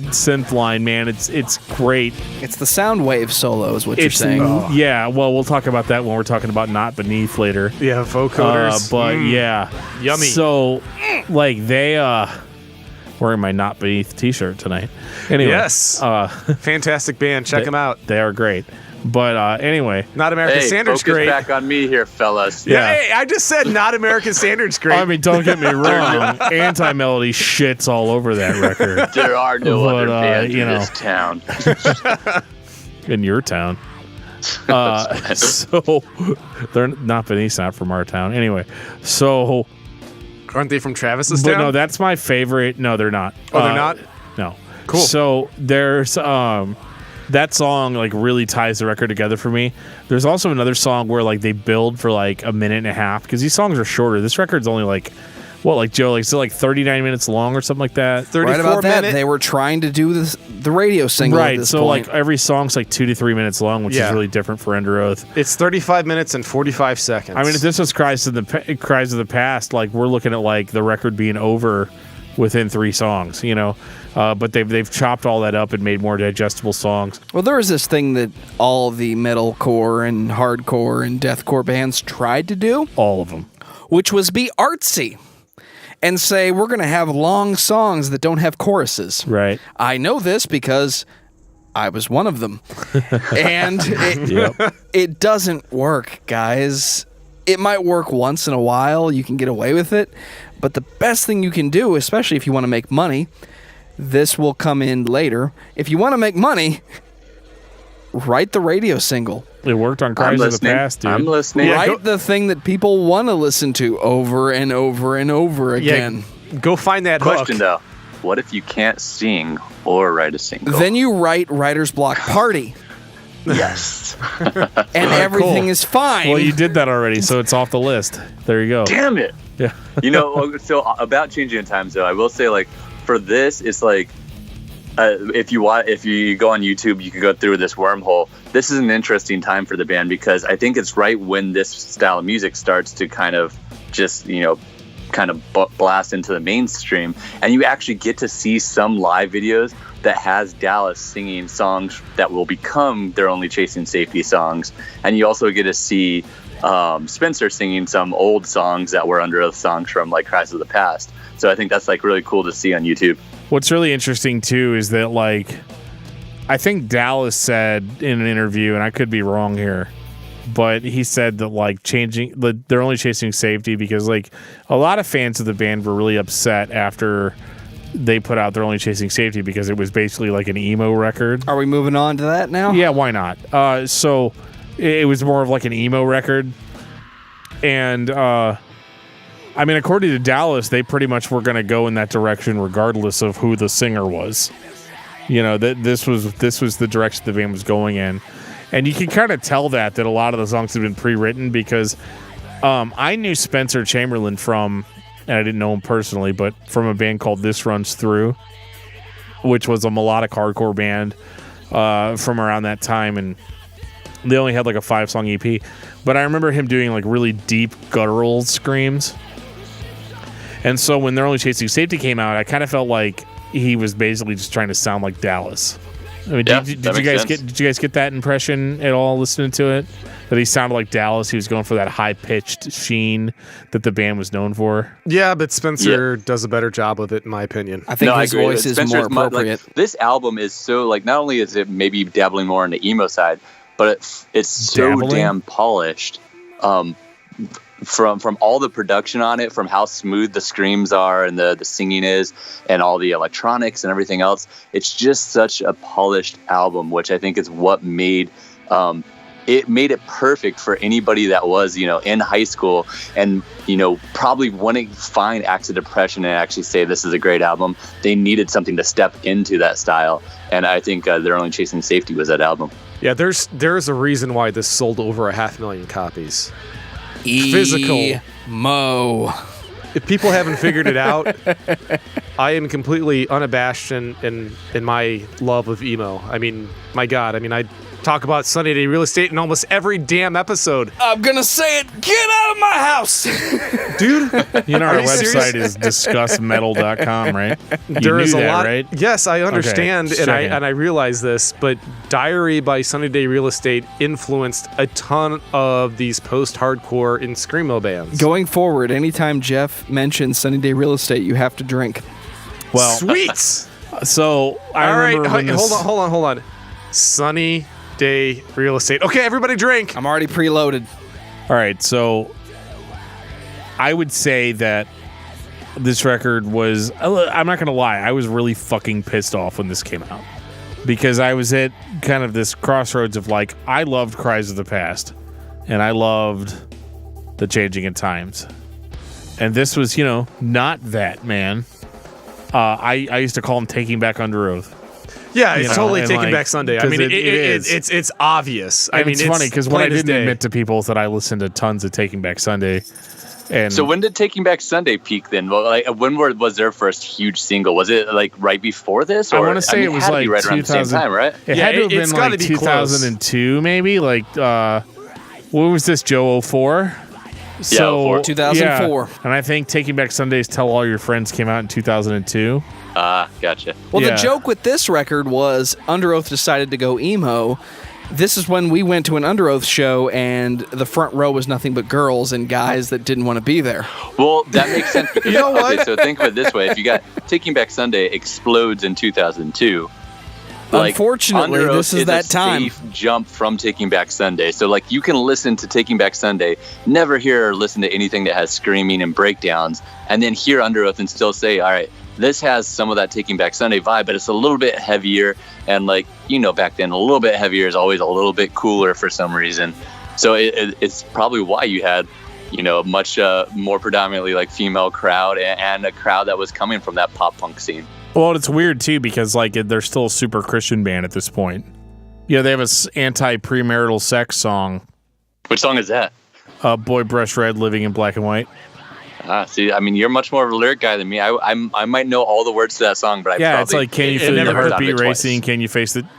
synth line, man. It's great. It's the sound wave solo is what you're It's saying. yeah. Well, we'll talk about that when we're talking about Not Beneath later. Yeah, vocoders. But yeah, Yummy. So like they wearing my Not Beneath t-shirt tonight. Anyway, Yes. Fantastic band. Check them out. they are great. But anyway, Not American Hey, Standard's focus great. back on me here, fellas. Yeah. Hey, I just said Not American Standard's great. I mean, don't get me wrong. Anti-Melody shits all over that record There are no But, other bands you in know. this town. in your town. So they're Not Beneath's not from our town. Anyway, so Aren't they from Travis's But town? no, that's my favorite. No, they're not. Oh, they're not? No. Cool. So there's that song like really ties the record together for me. There's also another song where like they build for like a minute and a half because these songs are shorter. This record's only like what, like Joe, like, is it like 39 minutes long or something like that? 34 right about that, minute. they were trying to do the radio single at Right. this So point. like every song's like 2 to 3 minutes long, which is really different for Underoath. It's 35 minutes and 45 seconds. I mean, if this was Cries of the Past, like we're looking at like the record being over within 3 songs, you know. But they've chopped all that up and made more digestible songs. Well, there was this thing that all the metalcore and hardcore and deathcore bands tried to do, All of them. which was be artsy and say, we're going to have long songs that don't have choruses. Right. I know this because I was one of them. And it doesn't work, guys. It might work once in a while. You can get away with it. But the best thing you can do, especially if you want to make money, this will come in later. If you want to make money, write the radio single. It worked on Cries of the Past, dude. I'm listening. Write the thing that people want to listen to over and over and over again. Go find that Question hook. though, what if you can't sing or write a single? Then you write Writer's Block Party, yes. and everything is fine. Well, you did that already, so it's off the list. There you go. Damn it. Yeah. You know, so about changing in times though, I will say like for this, it's like if you go on YouTube, you can go through this wormhole. This is an interesting time for the band because I think it's right when this style of music starts to kind of just, you know, kind of blast into the mainstream, and you actually get to see some live videos that has Dallas singing songs that will become their Only Chasing Safety songs, and you also get to see Spencer singing some old songs that were Underoath songs from like Cries of the Past. So I think that's like really cool to see on YouTube. What's really interesting too is that like I think Dallas said in an interview, and I could be wrong here, but he said that like they're only chasing safety because like a lot of fans of the band were really upset after they put out They're Only Chasing Safety because it was basically like an emo record. Are we moving on to that now? Yeah, why not? So it was more of like an emo record, and I mean, according to Dallas, they pretty much were going to go in that direction regardless of who the singer was. You know, that this was the direction the band was going in. And you can kind of tell that a lot of the songs have been pre-written because I knew Spencer Chamberlain from, and I didn't know him personally, but from a band called This Runs Through, which was a melodic hardcore band from around that time. And they only had like a 5-song EP. But I remember him doing like really deep guttural screams. And so when They're Only Chasing Safety came out, I kind of felt like he was basically just trying to sound like Dallas. I mean, Yeah, did you guys get that impression at all listening to it? That he sounded like Dallas? He was going for that high-pitched sheen that the band was known for? Yeah, but Spencer does a better job of it, in my opinion. I think his agree. voice is Spencer's more appropriate. like, this album is so like not only is it maybe dabbling more on the emo side, but it's so Dabbling? damn polished. From all the production on it, from how smooth the screams are and the singing is, and all the electronics and everything else, it's just such a polished album, which I think is what made it perfect for anybody that was, you know, in high school and, you know, probably wouldn't find Acts of Depression and actually say this is a great album. They needed something to step into that style, and I think They're Only Chasing Safety was that album. Yeah, there's a reason why this sold over 500,000 copies. Physical. Mo. If people haven't figured it out, I am completely unabashed in my love of emo. I mean, my God. I mean, I talk about Sunny Day Real Estate in almost every damn episode. I'm going to say it. Get out of my house. Dude, You know, our you serious? website is discussmetal.com, right? You there knew is a that, lot. right? Yes, I understand, just and checking. I realize this, but Diary by Sunny Day Real Estate influenced a ton of these post-hardcore and screamo bands. Going forward, anytime Geoff mentions Sunny Day Real Estate, you have to drink. Well, Sweets. so I All right, remember when this, hold on. Sunny Day Real Estate. Okay, everybody drink. I'm already preloaded. All right, so I would say that this record was, I'm not going to lie, I was really fucking pissed off when this came out. Because I was at kind of this crossroads of like, I loved Cries of the Past, and I loved The Changing in Times. And this was, not that, man. I used to call him Taking Back Underoath. Yeah, it's totally Taking like, Back Sunday. I mean, it is. It's obvious. I mean, it's funny because what I didn't admit to people is that I listened to tons of Taking Back Sunday. And so when did Taking Back Sunday peak then? Well, like, when was their first huge single? Was it like right before this? Or, I want to say it was like right around the same time, right? It had to have been like 2002, maybe. Like, what was this, Joe? 04? So 2004. Yeah. And I think Taking Back Sunday's Tell All Your Friends came out in 2002. Gotcha. Well, the joke with this record was Underoath decided to go emo. This is when we went to an Underoath show, and the front row was nothing but girls and guys that didn't want to be there. Well, that makes sense. Because, You know what? Okay, so think of it this way: if you got Taking Back Sunday explodes in 2002. Unfortunately, Underoath this is that time. Safe jump from Taking Back Sunday. So like you can listen to Taking Back Sunday, never hear or listen to anything that has screaming and breakdowns, and then hear Underoath and still say, all right, this has some of that Taking Back Sunday vibe, but it's a little bit heavier. And like, back then, a little bit heavier is always a little bit cooler for some reason. So it's probably why you had, much more predominantly like female crowd and a crowd that was coming from that pop punk scene. Well, it's weird too because like they're still a super Christian band at this point. Yeah, they have a anti-premarital sex song. Which song is that? Boy Brush Red, Living in Black and White. See, I mean, you're much more of a lyric guy than me. I might know all the words to that song, but it's like, can you feel your heartbeat racing? Twice. Can you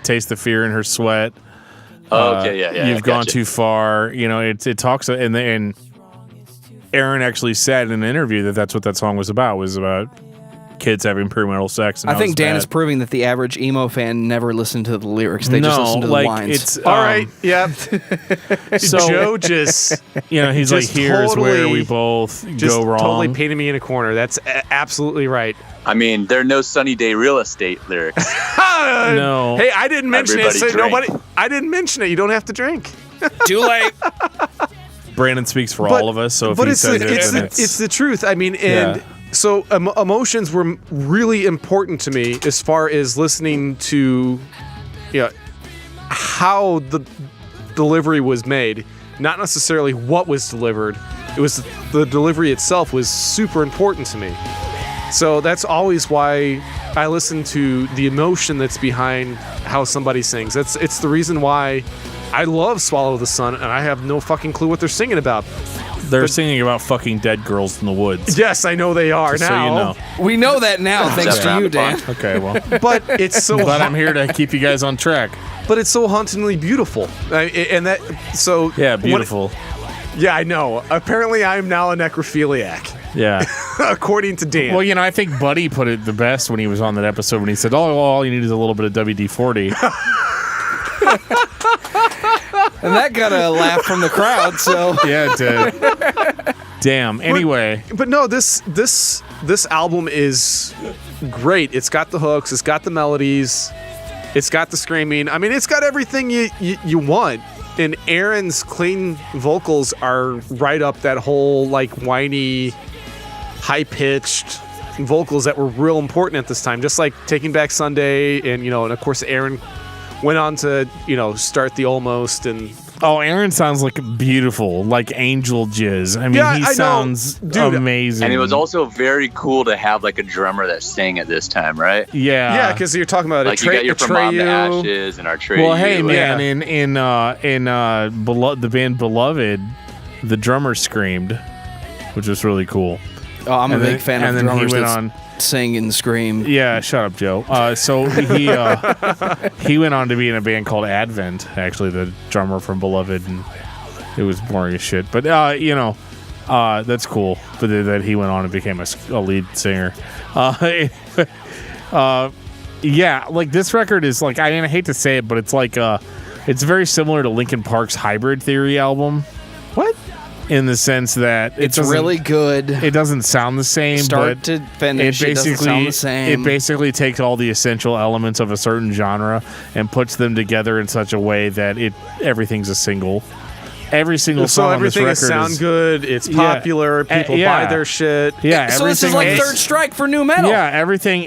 taste the fear in her sweat? Okay, yeah. You've gone too far. It talks, and Aaron actually said in an interview that that's what that song was about kids having premarital sex. And I think Dan is proving that the average emo fan never listened to the lyrics. They just listened to the lines. It's all right. Yeah. So Joe just, he's like, here's where we both go wrong. Totally painted me in a corner. That's absolutely right. I mean, there are no Sunny Day Real Estate lyrics. No. Hey, I didn't mention Everybody it. So drank. I didn't mention it. You don't have to drink. Too late. Brandon speaks for all of us, so if he says it's the truth. I mean, and so emotions were really important to me as far as listening to, how the delivery was made, not necessarily what was delivered. It was the delivery itself was super important to me. So that's always why I listen to the emotion that's behind how somebody sings. It's the reason why I love Swallow the Sun, and I have no fucking clue what they're singing about. They're singing about fucking dead girls in the woods. Yes, I know they are Just now. So you know. We know that now, thanks to you, Dan. Okay, well. But it's so. But I'm here to keep you guys on track. But it's so hauntingly beautiful, and that so. Yeah, beautiful. Yeah, I know. Apparently, I'm now a necrophiliac. Yeah. According to Dan. Well, I think Buddy put it the best when he was on that episode when he said, "Oh, well, all you need is a little bit of WD-40." And that got a laugh from the crowd, so. Yeah, it did. Damn. Anyway. But no, this album is great. It's got the hooks, it's got the melodies, it's got the screaming. I mean, it's got everything you want. And Aaron's clean vocals are right up that whole like whiny, high-pitched vocals that were real important at this time. Just like Taking Back Sunday, and and of course Aaron went on to start the Almost and. Oh, Aaron sounds like beautiful, like angel jizz. I mean, he sounds amazing. And it was also very cool to have like a drummer that sang at this time, right? Yeah. Yeah, because you're talking about like you got your From Mom to Ashes and Artreyu. Well, hey man, in the band Beloved, the drummer screamed, which was really cool. Oh, I'm a big fan of the drummers that sing and scream. Yeah, shut up, Joe. So he went on to be in a band called Advent, actually, the drummer from Beloved, and it was boring as shit. But that's cool. But that he went on and became a lead singer. Yeah, like this record is like, I hate to say it, but it's like it's very similar to Linkin Park's Hybrid Theory album. What? In the sense that it's really good. It doesn't sound the same. Start to finish, it doesn't sound the same. It basically takes all the essential elements of a certain genre and puts them together in such a way that everything's a single. Every single song on this record sound good. It's popular. People buy their shit. Yeah, so this is like Third Strike for new metal. Yeah, everything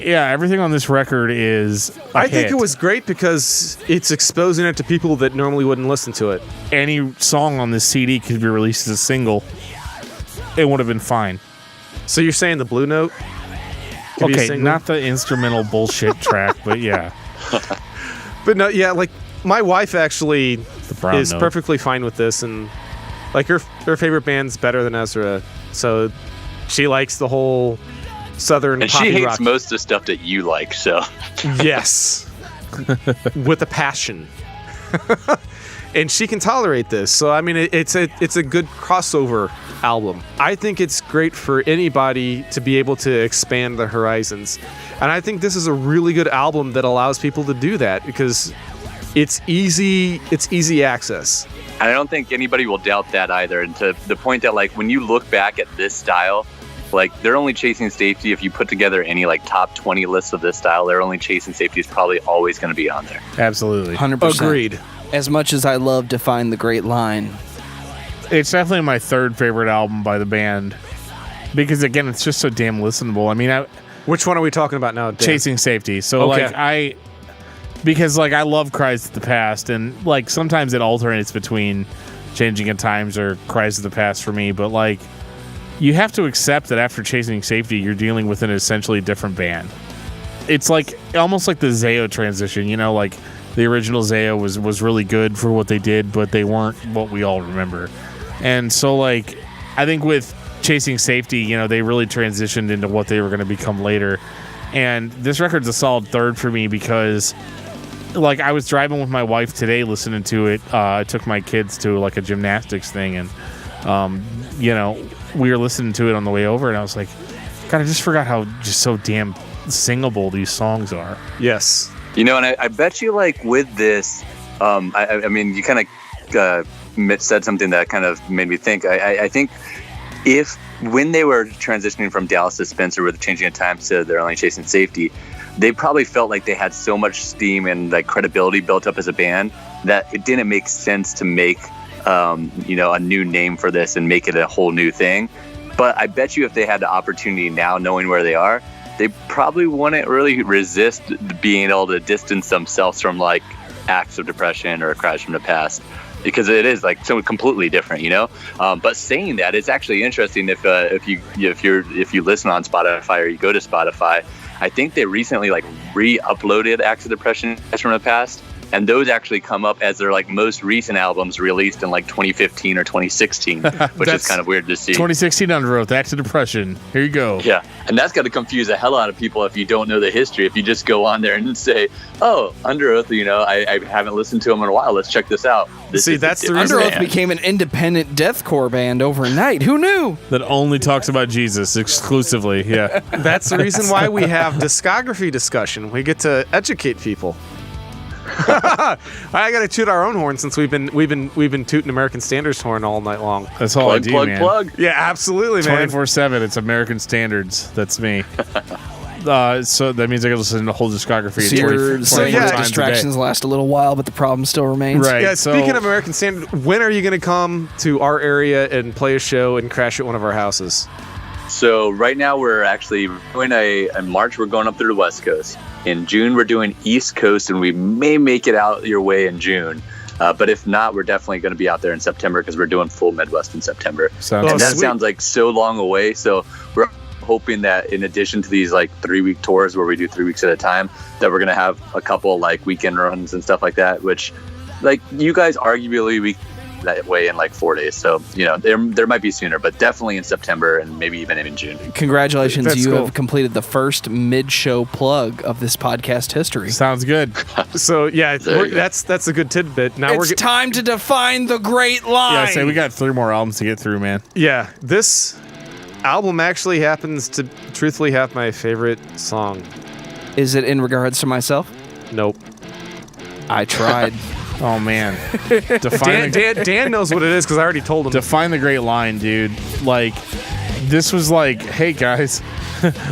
on this record is I think it was great because it's exposing it to people that normally wouldn't listen to it. Any song on this CD could be released as a single. It would have been fine. So you're saying the Blue Note? Could be a Okay, single? not the instrumental bullshit track, but yeah. But no, yeah, like my wife actually brown is note. perfectly fine with this, and like her favorite band's Better Than Ezra, so she likes the whole southern And poppy she hates rock. most of the stuff that you like, so. Yes, with a passion, and she can tolerate this. So I mean, it's a good crossover album. I think it's great for anybody to be able to expand their horizons, and I think this is a really good album that allows people to do that because it's easy access. And I don't think anybody will doubt that either. And to the point that, like, when you look back at this style, like, They're Only Chasing Safety, if you put together any, like, top 20 lists of this style, They're Only Chasing Safety is probably always going to be on there. Absolutely. 100%. Agreed. As much as I love Define the Great Line. It's definitely my third favorite album by the band because, again, it's just so damn listenable. I mean, Which one are we talking about now, Dan? Chasing Safety. So, Okay. because I love Cries of the Past, and, like, sometimes it alternates between Changing in Times or Cries of the Past for me, but, like, you have to accept that after Chasing Safety, you're dealing with an essentially different band. It's like almost like the Zayo transition, you know, like the original Zayo was really good for what they did, but they weren't what we all remember. And so, like, I think with Chasing Safety, you know, they really transitioned into what they were going to become later. And this record's a solid third for me because, like, I was driving with my wife today listening to it. I took my kids to, like, a gymnastics thing, and, you know, we were listening to it on the way over, and I was like, God, I just forgot how just so damn singable these songs are. Yes. You know, and I bet you, like, with this, I mean, you kind of said something that kind of made me think. I think when they were transitioning from Dallas to Spencer with Changing of Times to They're Only Chasing Safety, they probably felt like they had so much steam and, like, credibility built up as a band that it didn't make sense to make, you know, a new name for this and make it a whole new thing. But I bet you if they had the opportunity now, knowing where they are, they probably wouldn't really resist being able to distance themselves from, like, Acts of Depression or Cries from the Past, because it is, like, so completely different, you know. But saying that, it's actually interesting if you listen on Spotify or you go to Spotify. I think they recently, like, re-uploaded Acts of Depression from the Past, and those actually come up as their, like, most recent albums released in, like, 2015 or 2016, which is kind of weird to see. 2016 Underoath, Acts of Depression. Here you go. Yeah, and that's got to confuse the hell out of people if you don't know the history. If you just go on there and say, "Oh, Underoath, you know, I haven't listened to them in a while. Let's check this out." See, that's the reason. Underoath became an independent deathcore band overnight. Who knew? That only talks about Jesus exclusively. Yeah. That's the reason why we have discography discussion. We get to educate people. I got to toot our own horn since we've been tooting American Standard's horn all night long. That's all I do, man. Plug. Yeah, absolutely, man. 24/7. It's American Standards. That's me. So that means I got to listen to the whole discography. So your 24 yeah, times distractions last a little while, but the problem still remains. Right. Yeah, so- speaking of American Standard, when are you going to come to our area and play a show and crash at one of our houses? So right now we're actually doing in March, we're going up through the West Coast. In June, we're doing East Coast, and we may make it out your way in June. But if not, we're definitely going to be out there in September because we're doing full Midwest in September. Sounds And that sweet. sounds like so long away. So we're hoping that in addition to these, like, 3-week tours where we do 3 weeks at a time, that we're going to have a couple, like, weekend runs and stuff like that, which, like, you guys arguably we that way in, like, 4 days. So, you know, there might be sooner, but definitely in September and maybe even in June. Congratulations, That's you cool. have completed the first mid-show plug of this podcast history. Sounds good. So yeah, There you go. that's a good tidbit. Now It's time to define the great line. Yeah, I say we got 3 more albums to get through, man. yeah, this album actually happens to truthfully have my favorite song. Is it in regards to myself? Nope. I tried. Oh man. Define Dan knows what it is because I already told him. Define the great line, dude. Like, this was like, hey guys,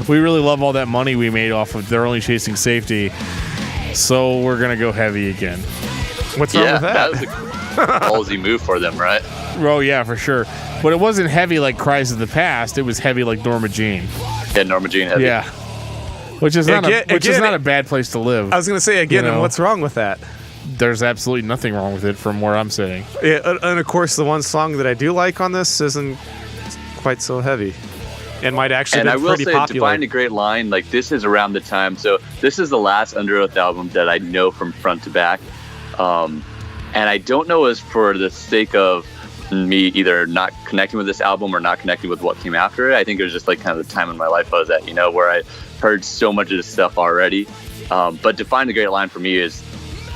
we really love all that money we made off of They're Only Chasing Safety, so we're gonna go heavy again. What's wrong with that? was a ballsy move for them, right? Oh yeah, for sure. But it wasn't heavy like Cries of the Past. It was heavy like Norma Jean. Yeah, Norma Jean heavy. Yeah. Which is not Again, a bad place to live. I was gonna say again, You know. and what's wrong with that? There's absolutely nothing wrong with it from where I'm sitting. Yeah, and of course, the one song that I do like on this isn't quite so heavy. and might actually And be I will pretty say, popular. Define a Great Line, like this is around the time. So this is the last Underoath album that I know from front to back. And I don't know as for the sake of me either not connecting with this album or not connecting with what came after it. I think it was just like kind of the time in my life I was at, where I heard so much of this stuff already. But Define a Great Line for me is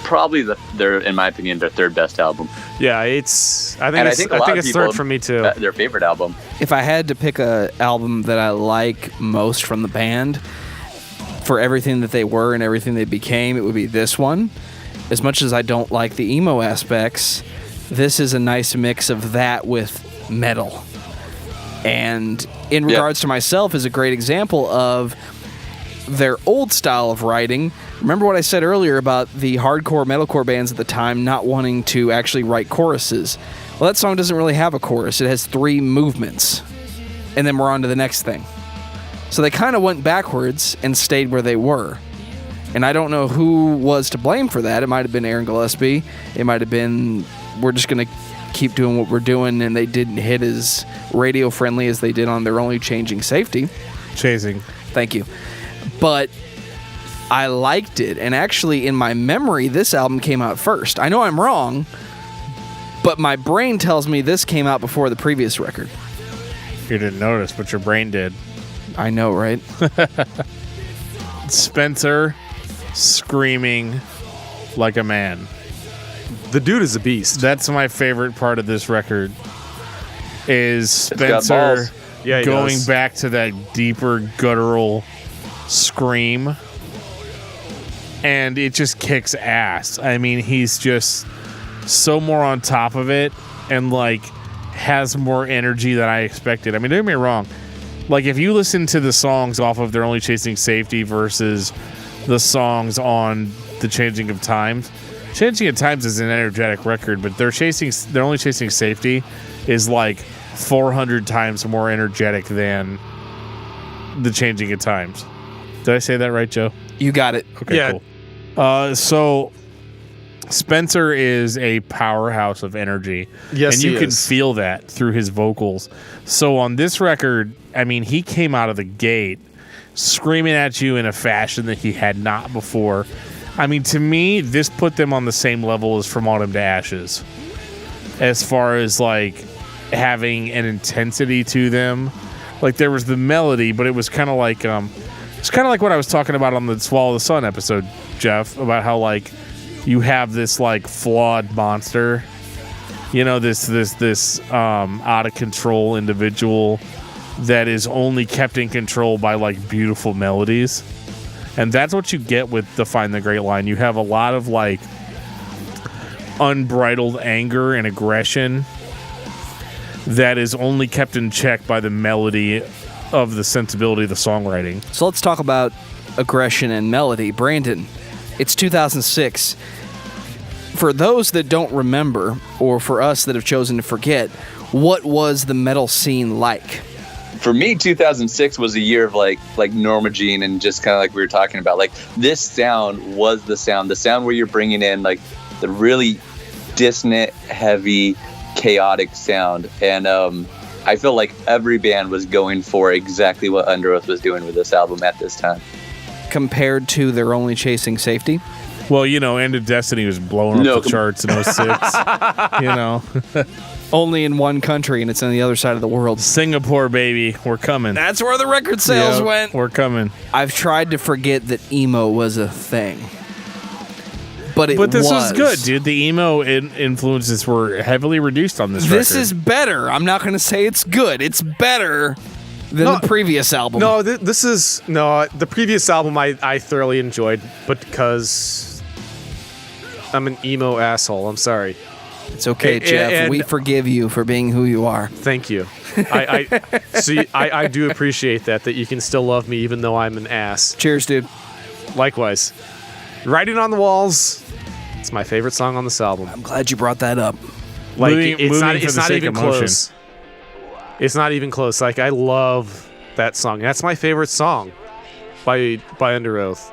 probably in my opinion, their third best album. Yeah, I think it's third for me too. Their favorite album. If I had to pick a album that I like most from the band for everything that they were and everything they became, it would be this one. As much as I don't like the emo aspects, this is a nice mix of that with metal. And in regards to myself, is a great example of their old style of writing. Remember what I said earlier about the hardcore metalcore bands at the time not wanting to actually write choruses? Well, that song doesn't really have a chorus. It has 3 movements. And then we're on to the next thing. So they kind of went backwards and stayed where they were. And I don't know who was to blame for that. It might have been Aaron Gillespie. It might have been, we're just going to keep doing what we're doing, and they didn't hit as radio friendly as they did on their Only Changing Safety. Chasing. Thank you. But I liked it, and actually in my memory this album came out first. I know I'm wrong, but my brain tells me this came out before the previous record. You didn't notice, but your brain did. I know, right? Spencer screaming like a man. The dude is a beast. That's my favorite part of this record, is got Spencer balls. Yeah, he going does. back to that deeper guttural scream, and it just kicks ass. I mean, he's just so more on top of it and like has more energy than I expected. I mean, don't get me wrong, like if you listen to the songs off of They're Only Chasing Safety versus the songs on The Changing of Times is an energetic record, but They're Only Chasing Safety is like 400 times more energetic than The Changing of Times. Did I say that right, Joe? You got it. Okay, Yeah. cool. So Spencer is a powerhouse of energy. Yes, and you he can is. feel that through his vocals. So on this record, I mean, he came out of the gate screaming at you in a fashion that he had not before. I mean, to me, this put them on the same level as From Autumn to Ashes, as far as like having an intensity to them. Like there was the melody, but it was kind of like it's kind of like what I was talking about on the Swallow the Sun episode, Geoff, about how like you have this like flawed monster, this out of control individual that is only kept in control by like beautiful melodies. And that's what you get with Define the Great Line. You have a lot of like unbridled anger and aggression that is only kept in check by the melody of the sensibility of the songwriting. So let's talk about aggression and melody. Brandon, it's 2006. For those that don't remember, or for us that have chosen to forget, what was the metal scene like? For me, 2006 was a year of like Norma Jean, and just kind of like we were talking about, like this sound was the sound where you're bringing in like the really dissonant, heavy, chaotic sound. And I feel like every band was going for exactly what Underoath was doing with this album at this time. Compared to They're Only Chasing Safety? Well, End of Destiny was blowing up the charts in 06. Only in one country, and it's on the other side of the world. Singapore, baby. We're coming. That's where the record sales Yep, went. We're coming. I've tried to forget that emo was a thing. But this was good, dude. The emo influences were heavily reduced on this record. This is better. I'm not going to say it's good. It's better than the previous album. No, the previous album I thoroughly enjoyed, but because I'm an emo asshole, I'm sorry. It's okay, Geoff. and- We forgive you for being who you are. Thank you. I do appreciate that you can still love me even though I'm an ass. Cheers, dude. Likewise. Writing on the Walls, it's my favorite song on this album. I'm glad you brought that up. Like Moving it's for the not sake even of motion. close. It's not even close. Like I love that song. That's my favorite song by Underoath.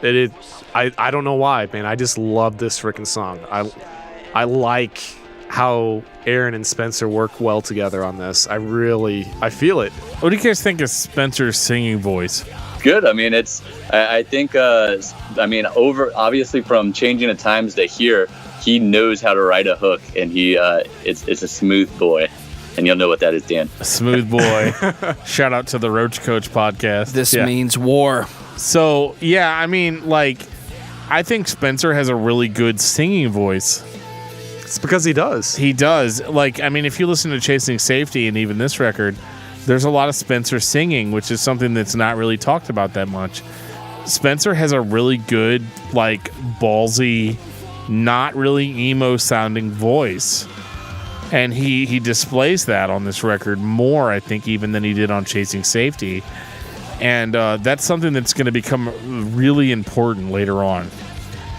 I don't know why, man. I just love this freaking song. I like how Aaron and Spencer work well together on this. I feel it. What do you guys think of Spencer's singing voice? Good. I mean, I think, over obviously from Changing of Times to here, he knows how to write a hook, and it's a smooth boy. And you'll know what that is, Dan. A smooth boy. Shout out to the Roach Coach podcast. This means war. So, yeah, I mean, like, I think Spencer has a really good singing voice. It's because he does. He does. Like, I mean, if you listen to Chasing Safety and even this record, there's a lot of Spencer singing, which is something that's not really talked about that much. Spencer has a really good, like, ballsy, not really emo-sounding voice. And he displays that on this record more, I think, even than he did on Chasing Safety. And that's something that's going to become really important later on.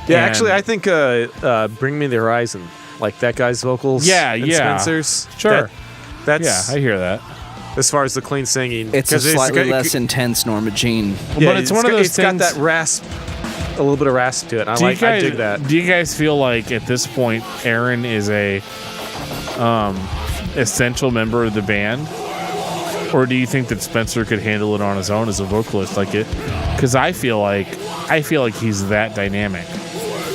Yeah, actually, I think Bring Me the Horizon, like that guy's vocals. Yeah. Spencer's. Sure. That's I hear that. as far as the clean singing. It's a slightly less intense Norma Jean. Yeah, but it's one of those It's things. got that rasp, a little bit of rasp to it. I dig that. Do you guys feel like at this point Aaron is a essential member of the band, or do you think that Spencer could handle it on his own as a vocalist? Like it, because I feel like he's that dynamic.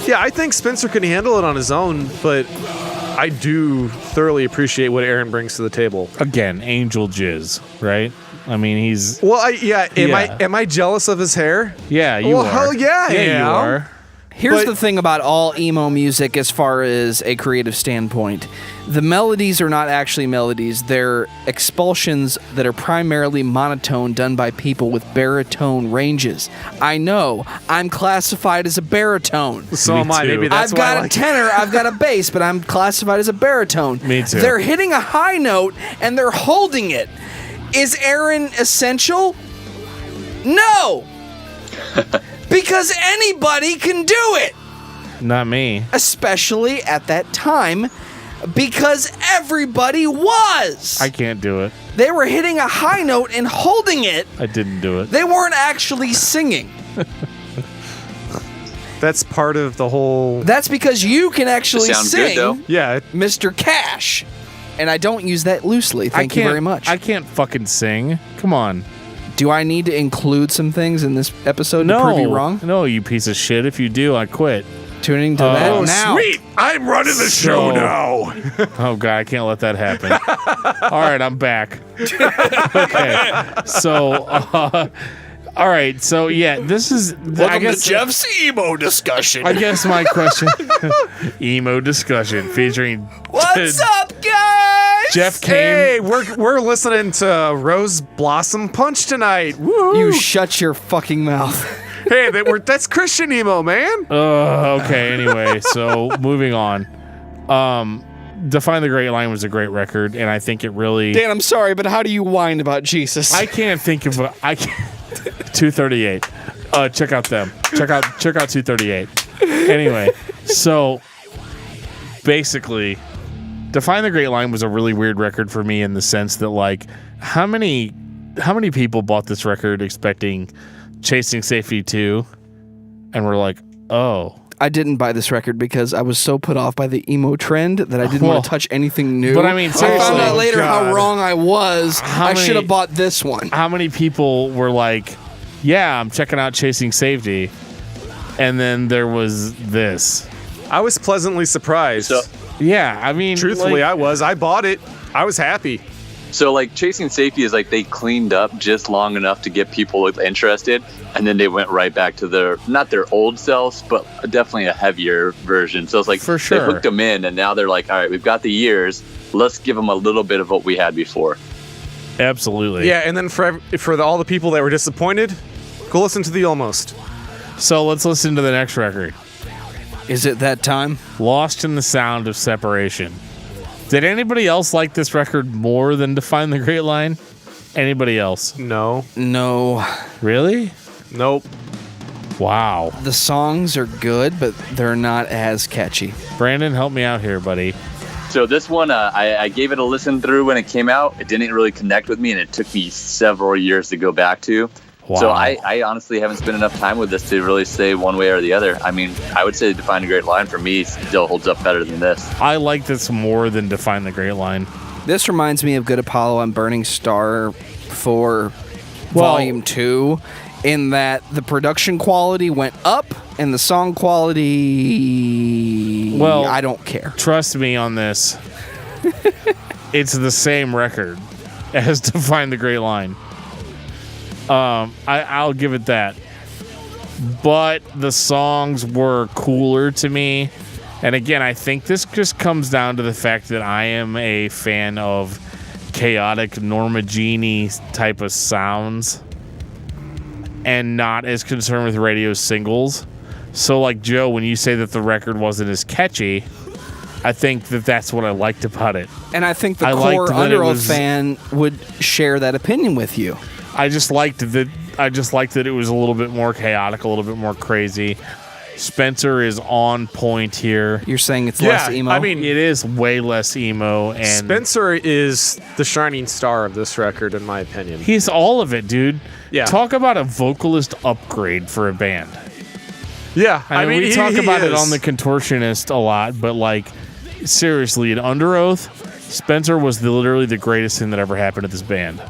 Yeah, I think Spencer can handle it on his own, but I do thoroughly appreciate what Aaron brings to the table. Again, angel jizz, right? I mean, he's Well, Am I jealous of his hair? yeah. You Well, are. hell yeah, I you am. are. Here's But- the thing about all emo music as far as a creative standpoint. The melodies are not actually melodies. They're expulsions that are primarily monotone done by people with baritone ranges. I know. I'm classified as a baritone. So Me am I. too. Maybe that's I've why I got like a tenor, I've got a bass, but I'm classified as a baritone. Me too. They're hitting a high note and they're holding it. Is Aaron essential? No! Because anybody can do it! Not me. Especially at that time, because everybody was. I can't do it. They were hitting a high note and holding it. I didn't do it. They weren't actually singing. That's part of the whole. That's because you can actually Sounds sing, good, though. Yeah, Mr. Cash. And I don't use that loosely. Thank you very much. I can't fucking sing. Come on. Do I need to include some things in this episode to prove you wrong? No, you piece of shit. If you do, I quit. Tuning to that Oh, now. sweet! I'm running the show now. Oh god, I can't let that happen. All right, I'm back. Okay, so all right, so yeah, this is. I guess Geoff's emo discussion. I guess my question. Emo discussion featuring. What's up, guys? Jeff came. Hey, we're listening to Rose Blossom Punch tonight. Woo! You shut your fucking mouth. Hey, that's Christian emo, man. Okay. Anyway, so moving on. Define the Great Line was a great record, and I think it really. Dan, I'm sorry, but how do you whine about Jesus? I can't think of. 238. Check out them. Check out 238. Anyway, so basically, Define the Great Line was a really weird record for me in the sense that, like, how many people bought this record expecting Chasing Safety 2 and were like, oh. I didn't buy this record because I was so put off by the emo trend that I didn't want to touch anything new. But I mean, I seriously. found out later how God. wrong I was. How I many- should have bought this one. How many people were like, yeah, I'm checking out Chasing Safety, and then there was this. I was pleasantly surprised. So- Yeah, I mean, Truthfully, like, I bought it. I was happy. So like Chasing Safety is like they cleaned up just long enough to get people interested, and then they went right back to not their old selves, but definitely a heavier version. So it's like For sure. they hooked them in, and now they're like, all right, we've got the years. Let's give them a little bit of what we had before. absolutely. Yeah, and then for all the people that were disappointed, go listen to the Almost. So let's listen to the next record, Is it that time? Lost in the Sound of Separation. Did anybody else like this record more than Define the Great Line? Anybody else? No. No. Really? Nope. Wow. The songs are good, but they're not as catchy. Brandon, help me out here, buddy. So this one, I gave it a listen through when it came out. It didn't really connect with me, and it took me several years to go back to. Wow. So I honestly haven't spent enough time with this to really say one way or the other. I mean, I would say Define the Great Line for me still holds up better than this. I like this more than Define the Great Line. This reminds me of Good Apollo and Burning Star for Volume 2, in that the production quality went up and the song quality, well, I don't care. Trust me on this. It's the same record as Define the Great Line. I'll give it that. But the songs were cooler to me. And again, I think this just comes down to the fact that I am a fan of chaotic Norma Jeannie type of sounds and not as concerned with radio singles. So like Joe, when you say that the record wasn't as catchy, I think that that's what I liked about it. And I think the core Underoath fan would share that opinion with you. I just liked that it was a little bit more chaotic, a little bit more crazy. Spencer is on point here. You're saying it's less emo? I mean, it is way less emo. And Spencer is the shining star of this record, in my opinion. He's all of it, dude. Yeah. Talk about a vocalist upgrade for a band. Yeah, I mean we talk about it on The Contortionist a lot, but like, seriously, in Underoath, Spencer was literally the greatest thing that ever happened to this band.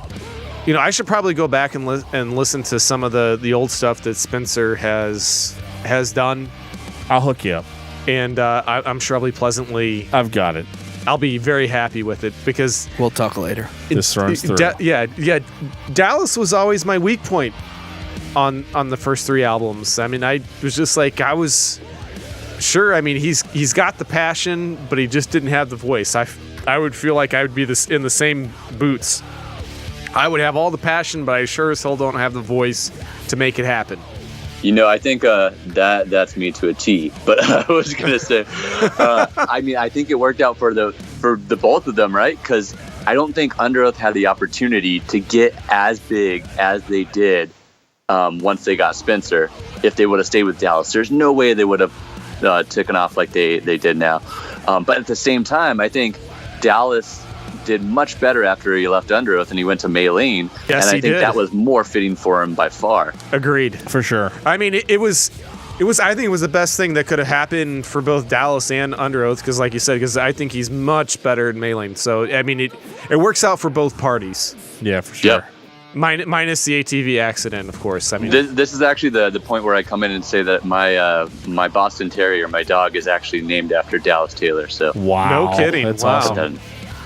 You know, I should probably go back and listen to some of the old stuff that Spencer has done. I'll hook you up. And I'm sure I'll be pleasantly... I've got it. I'll be very happy with it because... We'll talk later. This runs through. Dallas was always my weak point on the first 3 albums. I mean, I was just like, I was... Sure, I mean, he's got the passion, but he just didn't have the voice. I would feel like I would be in the same boots. I would have all the passion, but I sure as hell don't have the voice to make it happen. You know, I think that's me to a T. But I was gonna say, I mean, I think it worked out for the both of them, right? Because I don't think Underoath had the opportunity to get as big as they did once they got Spencer. If they would have stayed with Dallas, there's no way they would have taken off like they did now. But at the same time, I think Dallas did much better after he left Underoath and he went to Maylene. Yes, and I he think did. that was more fitting for him by far. Agreed. For sure. I mean, it was. I think it was the best thing that could have happened for both Dallas and Underoath, because, like you said, because I think he's much better in Maylene. So, I mean, it works out for both parties. Yeah, for sure. Yep. Minus the ATV accident, of course. I mean, this is actually the point where I come in and say that my Boston Terrier, my dog, is actually named after Dallas Taylor. So Wow. No kidding. That's Wow. awesome.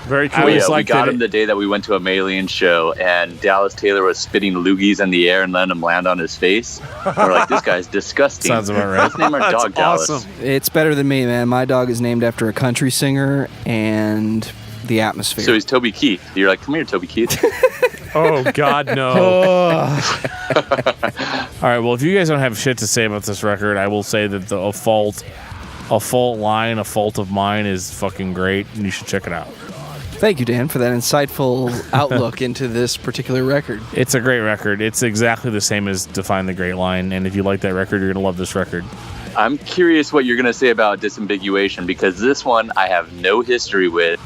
very cool. was we like got that him the day that we went to a Maylene show, and Dallas Taylor was spitting loogies in the air and letting them land on his face. We're like, this guy's disgusting. Sounds about right. Let's name our dog Dallas. Awesome. It's better than me, man. My dog is named after a country singer and the atmosphere. So he's Toby Keith. You're like, come here, Toby Keith. Oh God, no. All right, well, if you guys don't have shit to say about this record, I will say that a fault line, a fault of mine is fucking great, and you should check it out. Thank you, Dan, for that insightful outlook into this particular record. It's a great record. It's exactly the same as Define the Great Line, and if you like that record, you're going to love this record. I'm curious what you're going to say about Disambiguation, because this one I have no history with,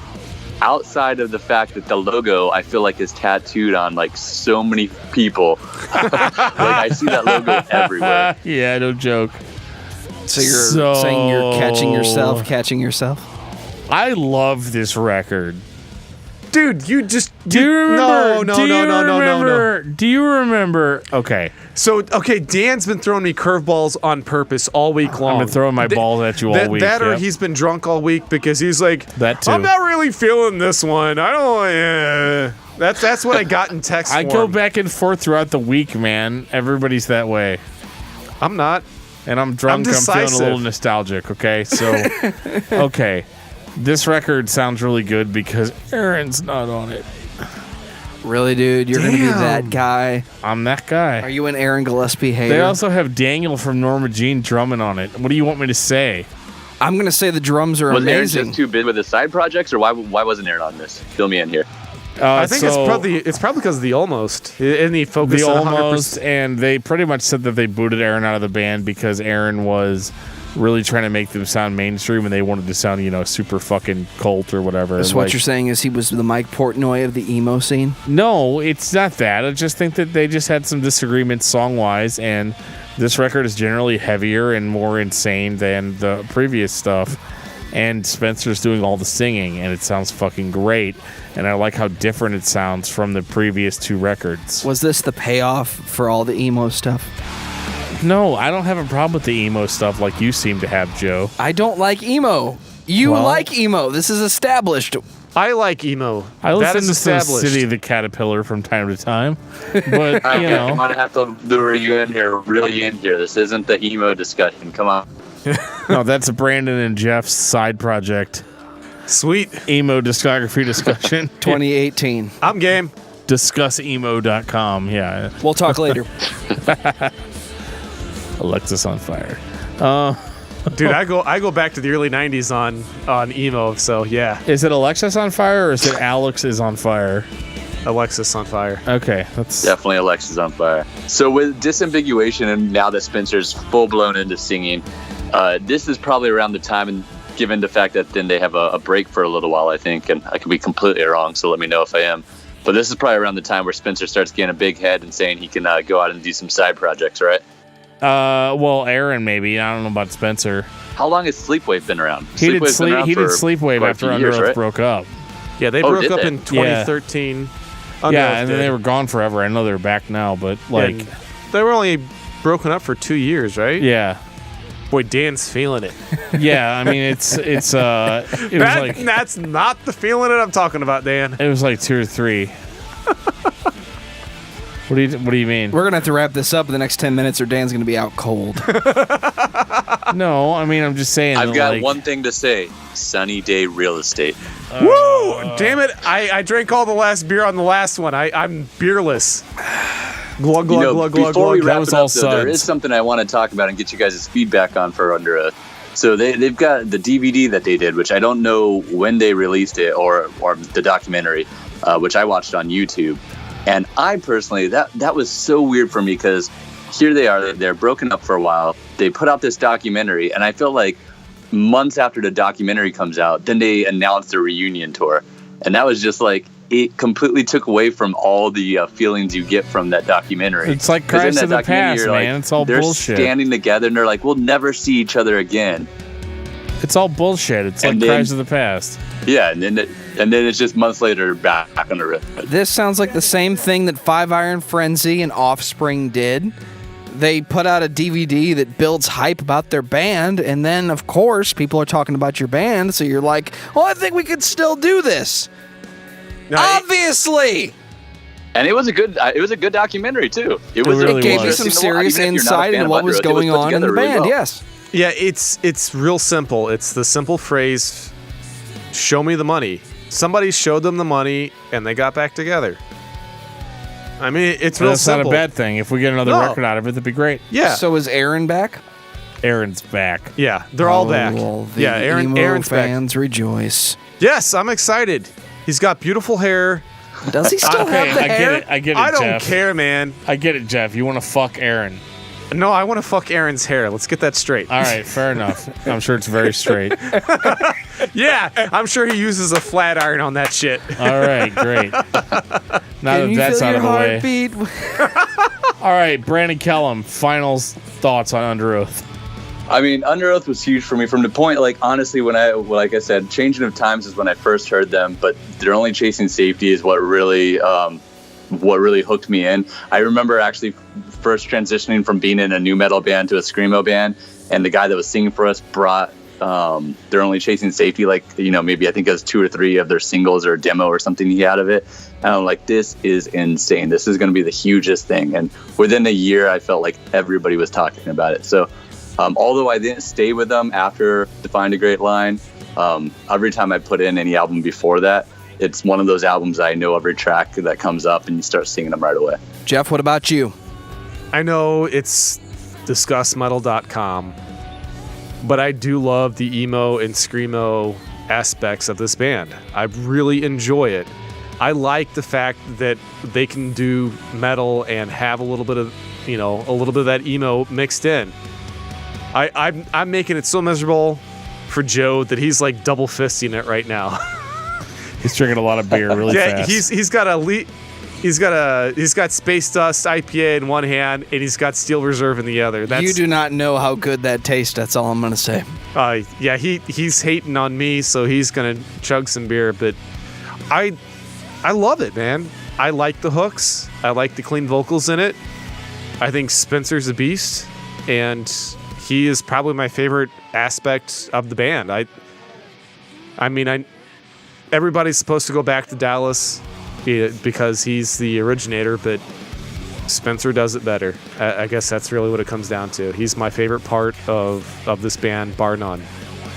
outside of the fact that the logo I feel like is tattooed on like so many people. Like I see that logo everywhere. Yeah, no joke. So you're saying you're catching yourself? I love this record. Dude, you just Do you remember? No. Do you remember? Okay, So, okay, Dan's been throwing me curveballs on purpose all week long. I've been throwing my balls at you all week. That or yep. he's been drunk all week because he's like, That too. I'm not really feeling this one. I don't. That's what I got in text. I form. go back and forth throughout the week, man. Everybody's that way. I'm not. And I'm drunk. I'm feeling a decisive. little nostalgic. Okay, so okay, this record sounds really good because Aaron's not on it. Really, dude? You're going to be Damn. that guy? I'm that guy. Are you an Aaron Gillespie hater? They also have Daniel from Norma Jean drumming on it. What do you want me to say? I'm going to say the drums are Was Aaron amazing. just too busy with his side projects, or why wasn't Aaron on this? Fill me in here. I think it's probably because of the almost. And he focused the on almost, 100%. and they pretty much said that they booted Aaron out of the band because Aaron was really trying to make them sound mainstream, and they wanted to sound, super fucking cult or whatever. So what you're saying is he was the Mike Portnoy of the emo scene? No, it's not that. I just think that they just had some disagreements song-wise, and this record is generally heavier and more insane than the previous stuff. And Spencer's doing all the singing, and it sounds fucking great. And I like how different it sounds from the previous 2 records. Was this the payoff for all the emo stuff? No, I don't have a problem with the emo stuff like you seem to have, Joe. I don't like emo. You like emo. This is established. I like emo. I That listen is to established. City of the Caterpillar from time to time, but I'm gonna have to lure you in here, really in here. This isn't the emo discussion. Come on. no, that's Brandon and Jeff's side project. Sweet. Emo discography discussion. 2018. I'm game. DiscussEmo.com. Yeah. We'll talk later. Alexis on fire. Dude, I go back to the early 90s on emo, so yeah. Is it Alexis on fire or is it Alex is on fire? Alexis on fire. Okay, that's Definitely Alexis on fire. So with disambiguation, and now that Spencer's full blown into singing, this is probably around the time, and given the fact that then they have a break for a little while, I think, and I could be completely wrong, so let me know if I am. But this is probably around the time where Spencer starts getting a big head and saying he can go out and do some side projects, right? well, Aaron maybe. I don't know about Spencer. How long has Sleepwave been around? He did Sleepwave's been around for Sleepwave quite a after few Underoath years, right? broke up. Yeah, they Oh, broke did up they? in 2013. Underoath Yeah, and then did. they were gone forever. I know they're back now, but like, And they were only broken up for 2 years, right? yeah, Boy, Dan's feeling it. yeah. I mean, it was like That's not the feeling that I'm talking about, Dan. it was like 2 or 3. What do you mean? We're going to have to wrap this up in the next 10 minutes or Dan's going to be out cold. No, I mean I'm just saying. I've got like, one thing to say. Sunny Day Real Estate. Woo! Damn it! I drank all the last beer on the last one. I'm beerless. Glug, glug, glug, glug, before we glug. wrap was it all up, though, there suds. is something I want to talk about and get you guys' feedback on for Underoath. So they've got the DVD that they did, which I don't know when they released it, or the documentary, which I watched on YouTube. And I personally, that was so weird for me, because here they are, they're broken up for a while. They put out this documentary, and I feel like months after the documentary comes out, then they announced the reunion tour. And that was just like, it completely took away from all the feelings you get from that documentary. It's like 'Cause in Cries that of the documentary, past, you're man. It's all they're bullshit. standing together, and they're like, we'll never see each other again. It's all bullshit. It's like And then- Cries of the past. Yeah, and then it's just months later back on the road. This sounds like the same thing that Five Iron Frenzy and Offspring did. They put out a DVD that builds hype about their band, and then, of course, people are talking about your band, so you're like, well, I think we could still do this. Obviously! And it was a good documentary too. It was really It gave you was. some interesting to watch. serious Even if you're not a insight fan into of what was Underoath, it going put on in the together really band, well. yes. Yeah, it's real simple. It's the simple phrase, show me the money. Somebody showed them the money, and they got back together. I mean, it's real That's simple. not a bad thing. If we get another No. record out of it, that'd be great. Yeah, So is Aaron back? Aaron's back. yeah, they're all back. Oh, the Yeah, emo Aaron's back. fans rejoice. Yes, I'm excited. He's got beautiful hair. Does he still Okay, have the I hair? get it. I get it, I don't Jeff. care, man. I get it, Jeff. You want to fuck Aaron. No, I want to fuck Aaron's hair. Let's get that straight. All right, fair enough. I'm sure it's very straight. Yeah, I'm sure he uses a flat iron on that shit. All right, great. Now Can that you that's feel out your of the way. heartbeat? All right, Brandon Kellum, final thoughts on Underoath. I mean, Underoath was huge for me from the point, like, honestly, like I said, Changing of Times is when I first heard them, but They're Only Chasing Safety is what really hooked me in. I remember actually first transitioning from being in a new metal band to a screamo band, and the guy that was singing for us brought They're Only Chasing Safety, like, maybe I think it was 2 or 3 of their singles or a demo or something he had of it. And I'm like, this is insane. This is going to be the hugest thing. And within a year, I felt like everybody was talking about it. So although I didn't stay with them after Defined a Great Line, every time I put in any album before that, it's one of those albums I know every track that comes up and you start singing them right away. Jeff, what about you? I know it's discussmetal.com, but I do love the emo and screamo aspects of this band. I really enjoy it. I like the fact that they can do metal and have a little bit of, a little bit of that emo mixed in. I'm making it so miserable for Joe that he's like double fisting it right now. He's drinking a lot of beer really fast. He's got Space Dust IPA in one hand and he's got Steel Reserve in the other. You do not know how good that tastes. That's all I'm gonna say. He's hating on me, so he's gonna chug some beer. But I love it, man. I like the hooks. I like the clean vocals in it. I think Spencer's a beast, and he is probably my favorite aspect of the band. Everybody's supposed to go back to Dallas because he's the originator, but Spencer does it better. I guess that's really what it comes down to. He's my favorite part of this band, bar none.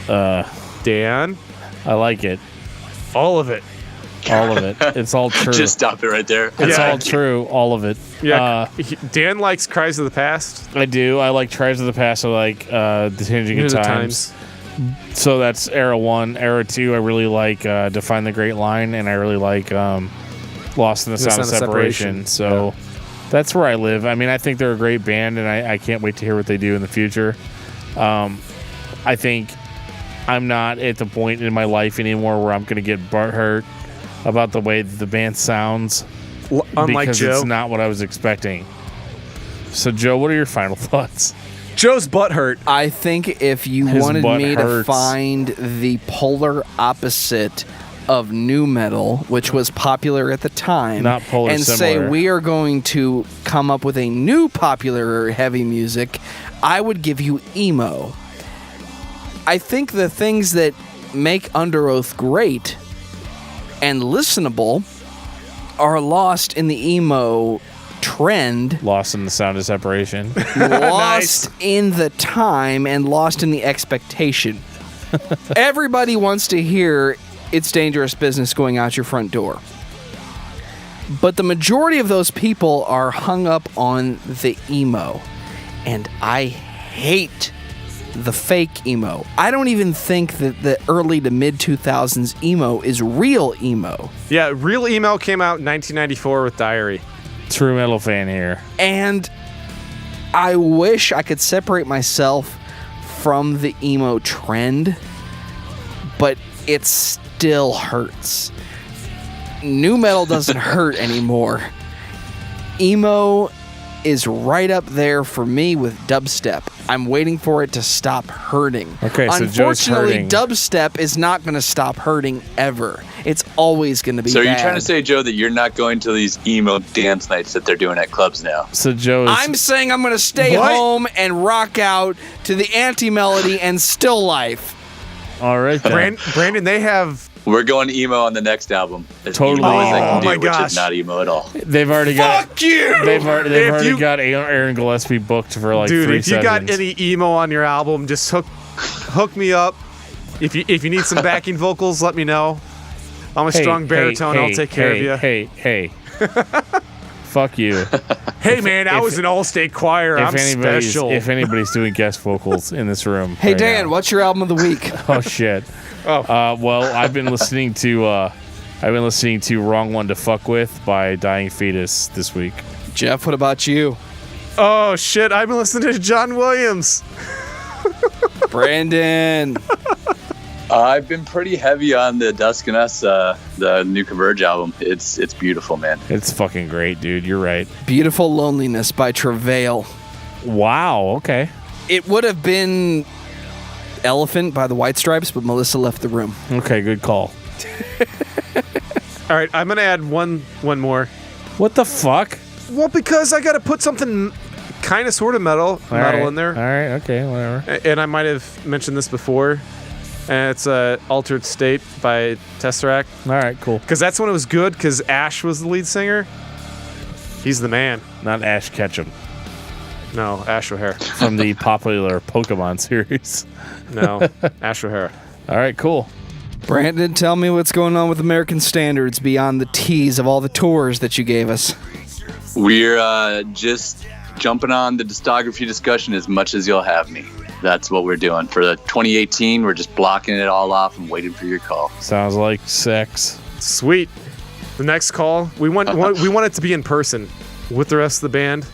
Dan? I like it. All of it. All of it. It's all true. Just stop it right there. It's all true. All of it. Yeah. Dan likes Cries of the Past. I do. I like Cries of the Past. I like The Changing of Times. So that's era 1. Era 2, I really like Define the Great Line, and I really like Lost in the Sound of Separation. So that's where I live. I mean, I think they're a great band, and I can't wait to hear what they do in the future. I think I'm not at the point in my life anymore where I'm going to get butthurt about the way that the band sounds. Unlike because Joe. it's not what I was expecting. So, Joe, what are your final thoughts? Joe's butt hurt. I think if you His wanted butt me to hurts. find the polar opposite of nu metal, which was popular at the time, Not polar and similar. say we are going to come up with a new popular heavy music, I would give you emo. I think the things that make Underoath great and listenable are lost in the emo trend, Lost in the Sound of Separation. lost in the time, and lost in the expectation. Everybody wants to hear It's Dangerous Business going out your front door. But the majority of those people are hung up on the emo. And I hate the fake emo. I don't even think that the early to mid 2000s emo is real emo. Yeah, real emo came out in 1994 with Diary. True metal fan here. And I wish I could separate myself from the emo trend, but it still hurts. Nu metal doesn't hurt anymore. Emo is right up there for me with dubstep. I'm waiting for it to stop hurting. Okay, so Joe's unfortunately, hurting. dubstep is not going to stop hurting ever. It's always going to be So bad. you're trying to say, Joe, that you're not going to these emo dance nights that they're doing at clubs now? So Joe is... I'm saying I'm going to stay What? home and rock out to the anti-melody and Still Life. all right, then. Brandon, they have... We're going emo on the next album. As Totally emo as I emo. can Oh do, my which gosh. is not emo at all. They've already got... Fuck you! They've already you- got Aaron Gillespie booked for like Dude, 3 if you seconds. got any emo on your album, just hook me up. If you need some backing vocals, let me know. I'm a strong baritone. I'll take care of you. Hey. Fuck you. Hey, man, I was an all-state choir. I'm special. If anybody's doing guest vocals in this room. Hey, right Dan, now. what's your album of the week? Oh shit. Well, I've been listening to Wrong One to Fuck With by Dying Fetus this week. Geoff, what about you? Oh, shit, I've been listening to John Williams. Brandon. I've been pretty heavy on the Dusk and Us, the new Converge album. It's beautiful, man. It's fucking great, dude. You're right. Beautiful Loneliness by Travil. Wow. Okay. It would have been Elephant by the White Stripes, but Melissa left the room. Okay. Good call. All right, I'm going to add one more. What the fuck? Well, because I got to put something kind of sort of metal in there. All right. Okay. Whatever. And I might have mentioned this before. And it's Altered State by Tesseract. All right. Cool. Because that's when it was good, because Ash was the lead singer. He's the man. Not Ash Ketchum No, Ash O'Hara. from the popular Pokemon series. No, Ash O'Hara. All right. Cool. Brandon, tell me what's going on with American Standards beyond the tease of all the tours that you gave us. We're just jumping on the discography discussion as much as you'll have me. That's what we're doing. For the 2018, we're just blocking it all off and waiting for your call. Sounds like sex. Sweet. The next call, we want it to be in person with the rest of the band.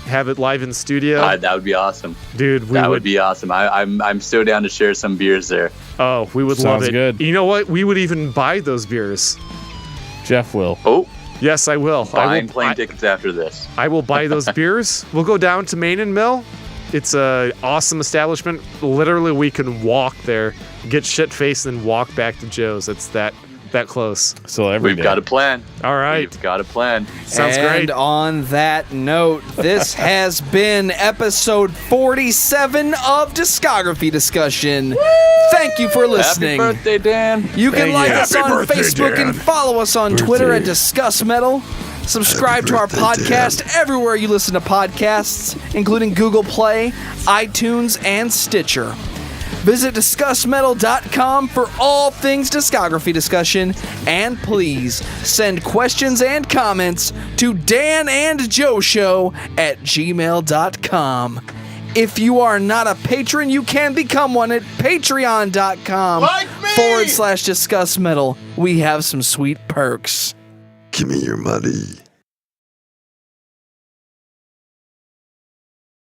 have it live in the studio. That would be awesome. Dude, That would be awesome. I'm so down to share some beers there. Oh, we would love Sounds it. good. You know what? We would even buy those beers. Jeff will. Oh, Yes, I will. buying plane tickets after this. I will buy those beers. We'll go down to Main and Mill. It's a awesome establishment. Literally, we can walk there, get shit-faced, and walk back to Joe's. It's that close. So every We've day. got a plan. All right. We've got a plan. Sounds and great. on that note, this has been episode 47 of Discography Discussion. Thank you for listening. Happy birthday, Dan. You can Thank like you. us Happy on birthday, Facebook Dan. and follow us on Twitter at Discuss Metal. Subscribe to our podcast everywhere you listen to podcasts, including Google Play, iTunes, and Stitcher. Visit discussmetal.com for all things discography discussion, and please send questions and comments to danandjoeshow@gmail.com. If you are not a patron, you can become one at patreon.com/discussmetal. We have some sweet perks. Give me your money.